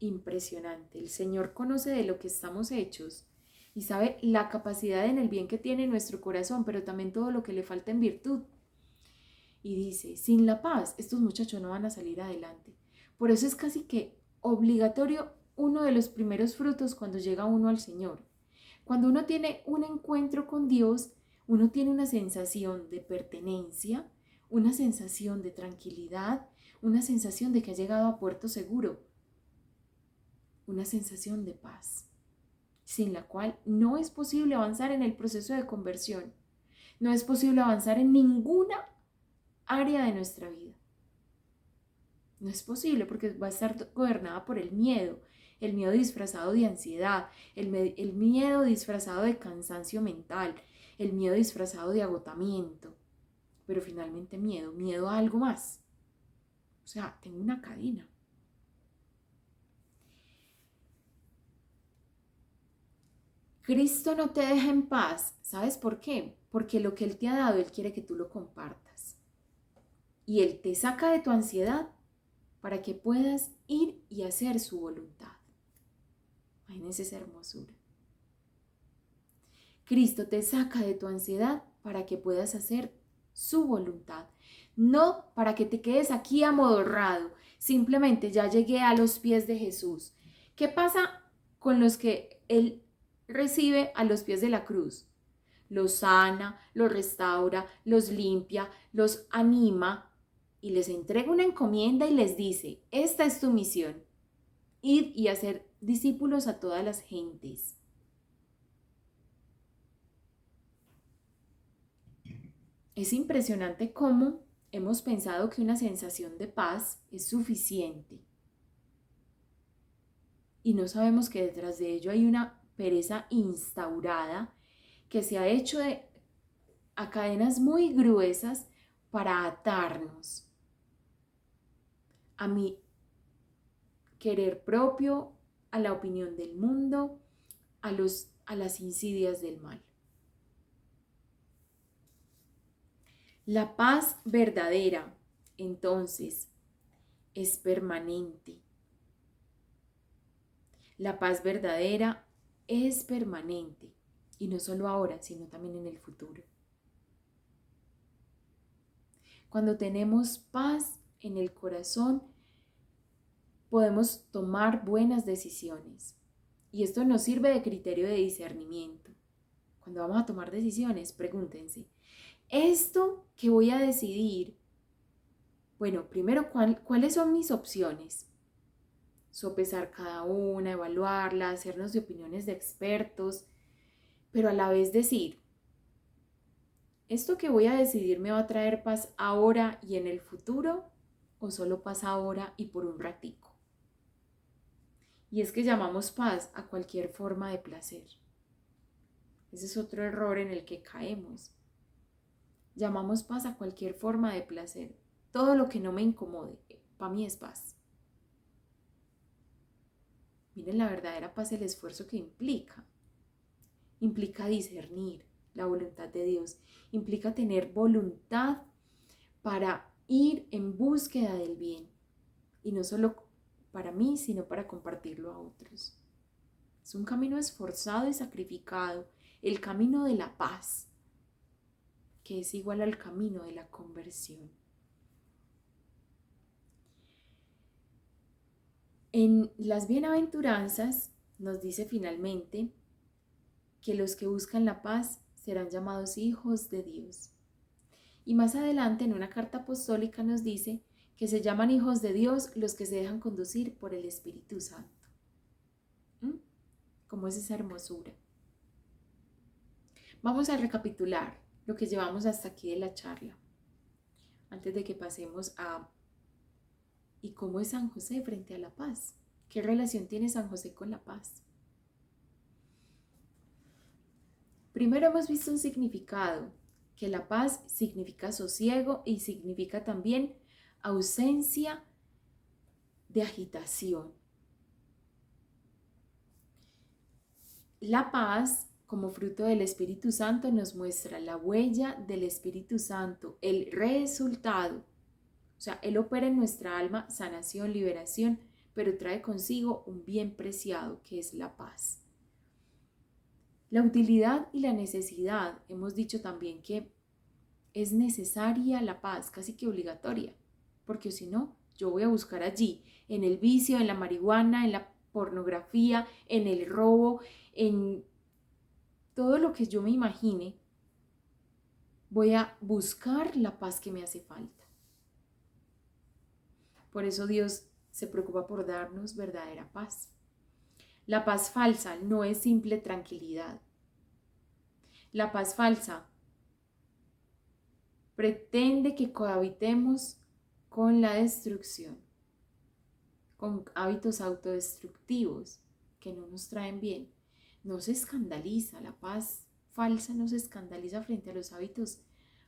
Impresionante. El Señor conoce de lo que estamos hechos y sabe la capacidad en el bien que tiene nuestro corazón, pero también todo lo que le falta en virtud. Y dice, sin la paz, estos muchachos no van a salir adelante. Por eso es casi que obligatorio uno de los primeros frutos cuando llega uno al Señor. Cuando uno tiene un encuentro con Dios, uno tiene una sensación de pertenencia, una sensación de tranquilidad, una sensación de que ha llegado a puerto seguro, una sensación de paz, sin la cual no es posible avanzar en el proceso de conversión. No es posible avanzar en ninguna área de nuestra vida. No es posible porque va a estar gobernada por el miedo disfrazado de ansiedad, el miedo disfrazado de cansancio mental, el miedo disfrazado de agotamiento, pero finalmente miedo a algo más. O sea, tengo una cadena. Cristo no te deja en paz. ¿Sabes por qué? Porque lo que Él te ha dado, Él quiere que tú lo compartas. Y Él te saca de tu ansiedad para que puedas ir y hacer su voluntad. Imagínense esa hermosura. Cristo te saca de tu ansiedad para que puedas hacer su voluntad. No para que te quedes aquí amodorrado. Simplemente ya llegué a los pies de Jesús. ¿Qué pasa con los que Él recibe a los pies de la cruz? Los sana, los restaura, los limpia, los anima y les entrega una encomienda y les dice, esta es tu misión, id y hacer discípulos a todas las gentes. Es impresionante cómo hemos pensado que una sensación de paz es suficiente y no sabemos que detrás de ello hay una pereza instaurada que se ha hecho a cadenas muy gruesas para atarnos a mi querer propio, a la opinión del mundo, a las insidias del mal. La paz verdadera, entonces, es permanente. La paz verdadera es permanente, y no solo ahora, sino también en el futuro. Cuando tenemos paz en el corazón, podemos tomar buenas decisiones. Y esto nos sirve de criterio de discernimiento. Cuando vamos a tomar decisiones, pregúntense, ¿esto que voy a decidir? Bueno, primero, ¿cuáles son mis opciones? Sopesar cada una, evaluarla, hacernos de opiniones de expertos, pero a la vez decir, ¿esto que voy a decidir me va a traer paz ahora y en el futuro o solo paz ahora y por un ratico? Y es que llamamos paz a cualquier forma de placer. Ese es otro error en el que caemos. Llamamos paz a cualquier forma de placer. Todo lo que no me incomode, para mí es paz. Miren la verdadera paz, el esfuerzo que implica. Implica discernir la voluntad de Dios. Implica tener voluntad para ir en búsqueda del bien. Y no solo para mí, sino para compartirlo a otros. Es un camino esforzado y sacrificado, el camino de la paz, que es igual al camino de la conversión. En las bienaventuranzas nos dice finalmente que los que buscan la paz serán llamados hijos de Dios. Y más adelante en una carta apostólica nos dice que se llaman hijos de Dios los que se dejan conducir por el Espíritu Santo. ¿Cómo es esa hermosura? Vamos a recapitular lo que llevamos hasta aquí de la charla, antes de que pasemos a ¿y cómo es San José frente a la paz? ¿Qué relación tiene San José con la paz? Primero hemos visto un significado, que la paz significa sosiego y significa también ausencia de agitación. La paz, como fruto del Espíritu Santo, nos muestra la huella del Espíritu Santo, el resultado. O sea, Él opera en nuestra alma sanación, liberación, pero trae consigo un bien preciado que es la paz. La utilidad y la necesidad, hemos dicho también que es necesaria la paz, casi que obligatoria, porque si no, yo voy a buscar allí, en el vicio, en la marihuana, en la pornografía, en el robo, en todo lo que yo me imagine, voy a buscar la paz que me hace falta. Por eso Dios se preocupa por darnos verdadera paz. La paz falsa no es simple tranquilidad. La paz falsa pretende que cohabitemos con la destrucción, con hábitos autodestructivos que no nos traen bien. No se escandaliza, la paz falsa no se escandaliza frente a los hábitos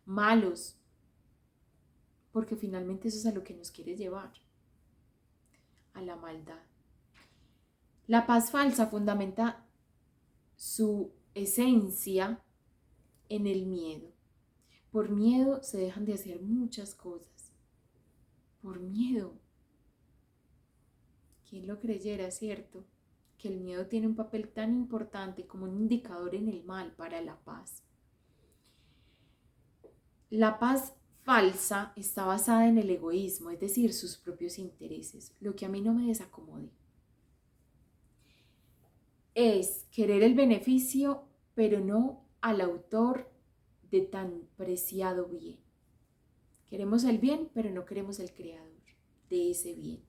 malos, porque finalmente eso es a lo que nos quiere llevar, a la maldad. La paz falsa fundamenta su esencia en el miedo. Por miedo se dejan de hacer muchas cosas. Por miedo. ¿Quién lo creyera, cierto? Que el miedo tiene un papel tan importante como un indicador en el mal para la paz. La paz falsa está basada en el egoísmo, es decir, sus propios intereses, lo que a mí no me desacomode. Es querer el beneficio, pero no al autor de tan preciado bien. Queremos el bien, pero no queremos el creador de ese bien,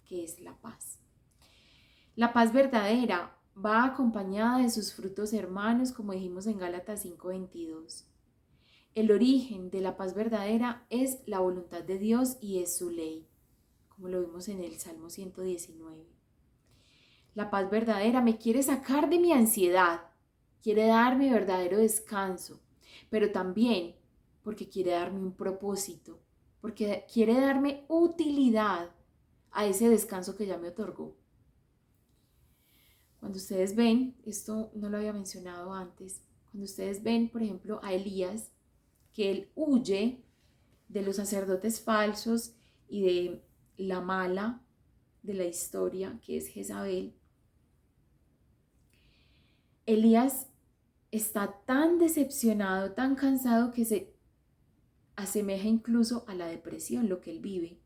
que es la paz. La paz verdadera va acompañada de sus frutos hermanos, como dijimos en Gálatas 5:22. El origen de la paz verdadera es la voluntad de Dios y es su ley, como lo vimos en el Salmo 119. La paz verdadera me quiere sacar de mi ansiedad, quiere darme verdadero descanso, pero también porque quiere darme un propósito, porque quiere darme utilidad a ese descanso que ya me otorgó. Cuando ustedes ven, esto no lo había mencionado antes, cuando ustedes ven, por ejemplo, a Elías, que él huye de los sacerdotes falsos y de la mala de la historia, que es Jezabel, Elías está tan decepcionado, tan cansado que se asemeja incluso a la depresión, lo que él vive.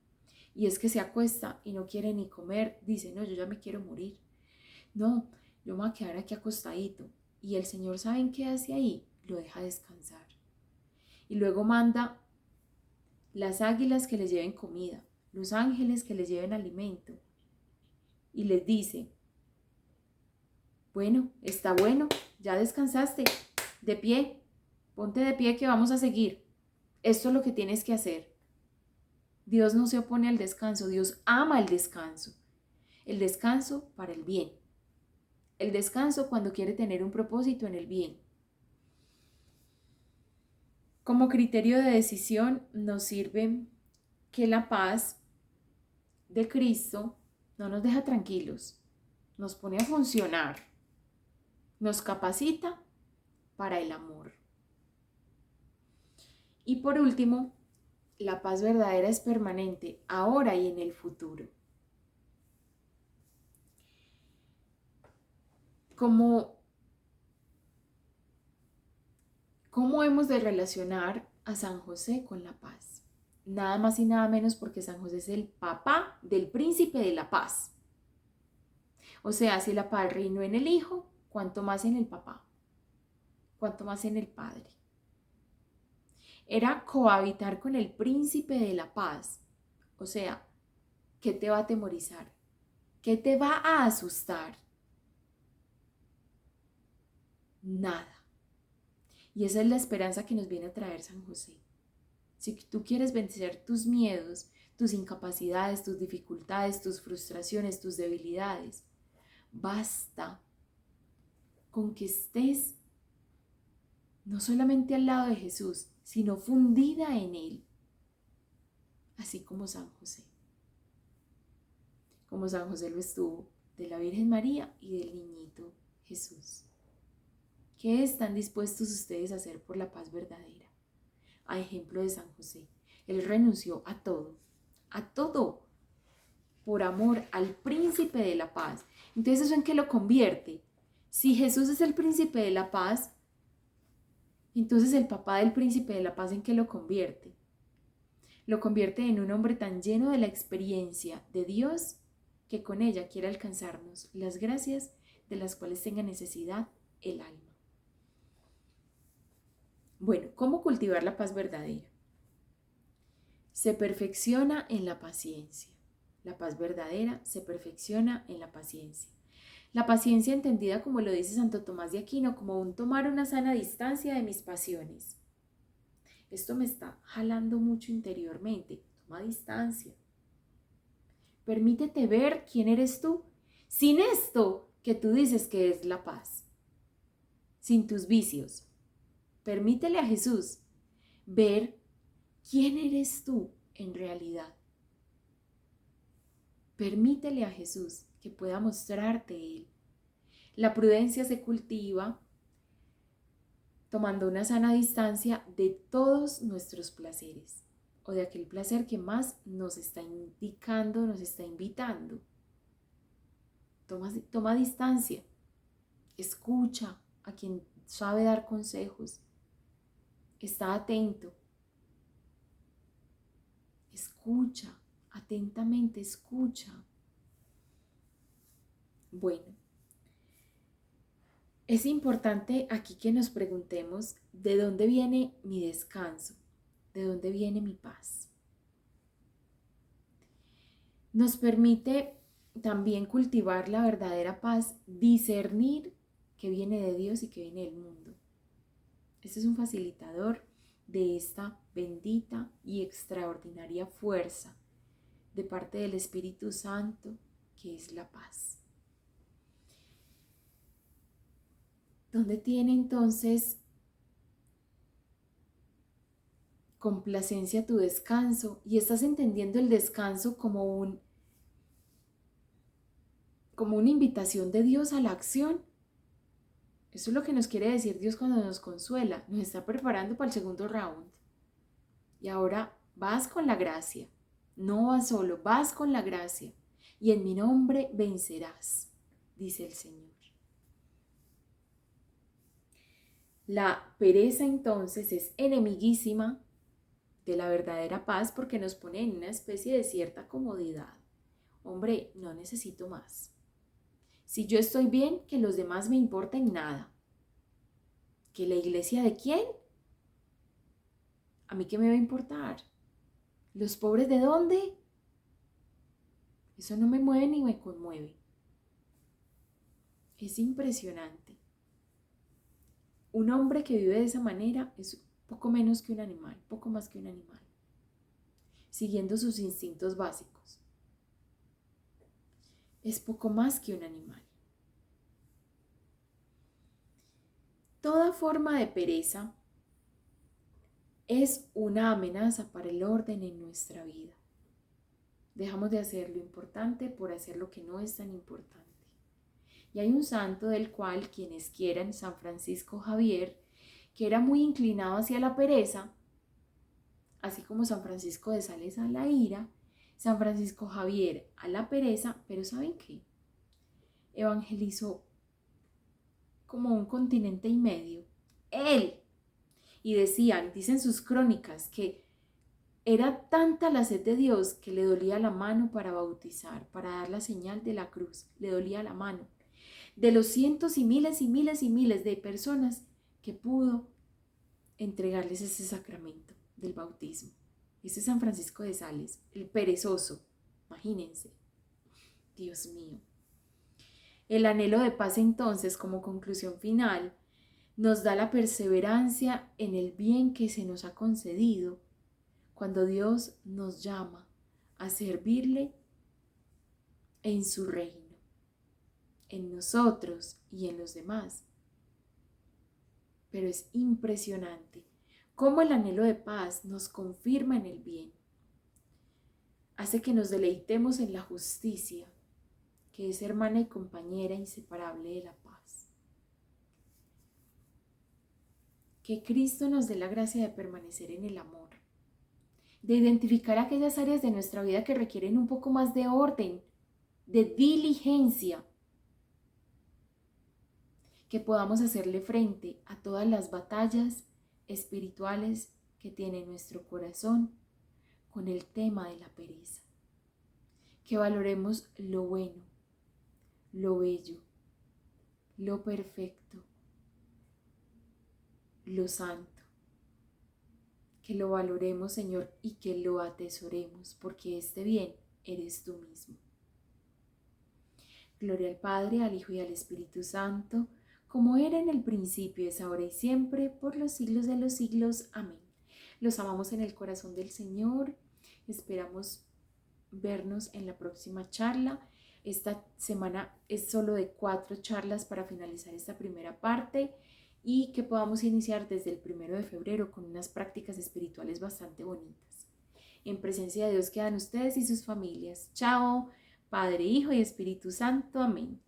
Y es que se acuesta y no quiere ni comer, dice, no, yo ya me quiero morir. No, yo me voy a quedar aquí acostadito. Y el Señor, ¿saben qué hace ahí? Lo deja descansar. Y luego manda las águilas que les lleven comida, los ángeles que les lleven alimento. Y les dice, bueno, está bueno, ya descansaste, de pie, ponte de pie que vamos a seguir. Esto es lo que tienes que hacer. Dios no se opone al descanso, Dios ama el descanso. El descanso para el bien. El descanso cuando quiere tener un propósito en el bien. Como criterio de decisión nos sirve que la paz de Cristo no nos deja tranquilos, nos pone a funcionar, nos capacita para el amor. Y por último, la paz verdadera es permanente, ahora y en el futuro. ¿Cómo hemos de relacionar a San José con la paz? Nada más y nada menos porque San José es el papá del príncipe de la paz. O sea, si la paz reinó en el Hijo, ¿cuánto más en el Papá? ¿Cuánto más en el Padre? Era cohabitar con el príncipe de la paz. O sea, ¿qué te va a atemorizar? ¿Qué te va a asustar? Nada. Y esa es la esperanza que nos viene a traer San José. Si tú quieres vencer tus miedos, tus incapacidades, tus dificultades, tus frustraciones, tus debilidades, basta con que estés no solamente al lado de Jesús, sino fundida en Él, así como San José. Como San José lo estuvo de la Virgen María y del niñito Jesús. ¿Qué están dispuestos ustedes a hacer por la paz verdadera? A ejemplo de San José, él renunció a todo, por amor al príncipe de la paz. Entonces, ¿eso en qué lo convierte? Si Jesús es el príncipe de la paz, entonces el papá del príncipe de la paz, ¿en qué lo convierte? Lo convierte en un hombre tan lleno de la experiencia de Dios que con ella quiere alcanzarnos las gracias de las cuales tenga necesidad el alma. Bueno, ¿cómo cultivar la paz verdadera? Se perfecciona en la paciencia. La paz verdadera se perfecciona en la paciencia. La paciencia entendida, como lo dice Santo Tomás de Aquino, como un tomar una sana distancia de mis pasiones. Esto me está jalando mucho interiormente. Toma distancia. Permítete ver quién eres tú, sin esto que tú dices que es la paz, sin tus vicios. Permítele a Jesús ver quién eres tú en realidad. Permítele a Jesús que pueda mostrarte Él. La prudencia se cultiva tomando una sana distancia de todos nuestros placeres o de aquel placer que más nos está indicando, nos está invitando. Toma distancia, escucha a quien sabe dar consejos, está atento, escucha, atentamente escucha. Bueno, es importante aquí que nos preguntemos de dónde viene mi descanso, de dónde viene mi paz. Nos permite también cultivar la verdadera paz, discernir qué viene de Dios y qué viene del mundo. Este es un facilitador de esta bendita y extraordinaria fuerza de parte del Espíritu Santo, que es la paz. ¿Dónde tiene entonces complacencia tu descanso? Y estás entendiendo el descanso como una invitación de Dios a la acción. Eso es lo que nos quiere decir Dios cuando nos consuela. Nos está preparando para el segundo round. Y ahora vas con la gracia. No vas solo, vas con la gracia. Y en mi nombre vencerás, dice el Señor. La pereza entonces es enemiguísima de la verdadera paz porque nos pone en una especie de cierta comodidad. Hombre, no necesito más. Si yo estoy bien, que los demás me importen nada. ¿Que la iglesia de quién? ¿A mí qué me va a importar? ¿Los pobres de dónde? Eso no me mueve ni me conmueve. Es impresionante. Un hombre que vive de esa manera es poco menos que un animal, poco más que un animal, siguiendo sus instintos básicos. Es poco más que un animal. Toda forma de pereza es una amenaza para el orden en nuestra vida. Dejamos de hacer lo importante por hacer lo que no es tan importante. Y hay un santo del cual, quienes quieran, San Francisco Javier, que era muy inclinado hacia la pereza, así como San Francisco de Sales a la ira, San Francisco Javier a la pereza, pero ¿saben qué? Evangelizó como un continente y medio. Él. Y dicen sus crónicas que Era tanta la sed de Dios que le dolía la mano para bautizar, para dar la señal de la cruz. Le dolía la mano. De los cientos y miles y miles y miles de personas que pudo entregarles ese sacramento del bautismo. Ese es San Francisco de Sales, el perezoso. Imagínense. Dios mío. El anhelo de paz entonces, como conclusión final, nos da la perseverancia en el bien que se nos ha concedido cuando Dios nos llama a servirle en su reino, en nosotros y en los demás. Pero es impresionante cómo el anhelo de paz nos confirma en el bien, hace que nos deleitemos en la justicia, que es hermana y compañera inseparable de la paz. Que Cristo nos dé la gracia de permanecer en el amor, de identificar aquellas áreas de nuestra vida que requieren un poco más de orden, de diligencia, que podamos hacerle frente a todas las batallas espirituales que tiene nuestro corazón con el tema de la pereza. Que valoremos lo bueno, lo bello, lo perfecto, lo santo. Que lo valoremos, Señor, y que lo atesoremos, porque este bien eres tú mismo. Gloria al Padre, al Hijo y al Espíritu Santo, como era en el principio, es ahora y siempre, por los siglos de los siglos. Amén. Los amamos en el corazón del Señor. Esperamos vernos en la próxima charla. Esta semana es solo de 4 charlas para finalizar esta primera parte y que podamos iniciar desde el 1 de febrero con unas prácticas espirituales bastante bonitas. En presencia de Dios quedan ustedes y sus familias. Chao, Padre, Hijo y Espíritu Santo. Amén.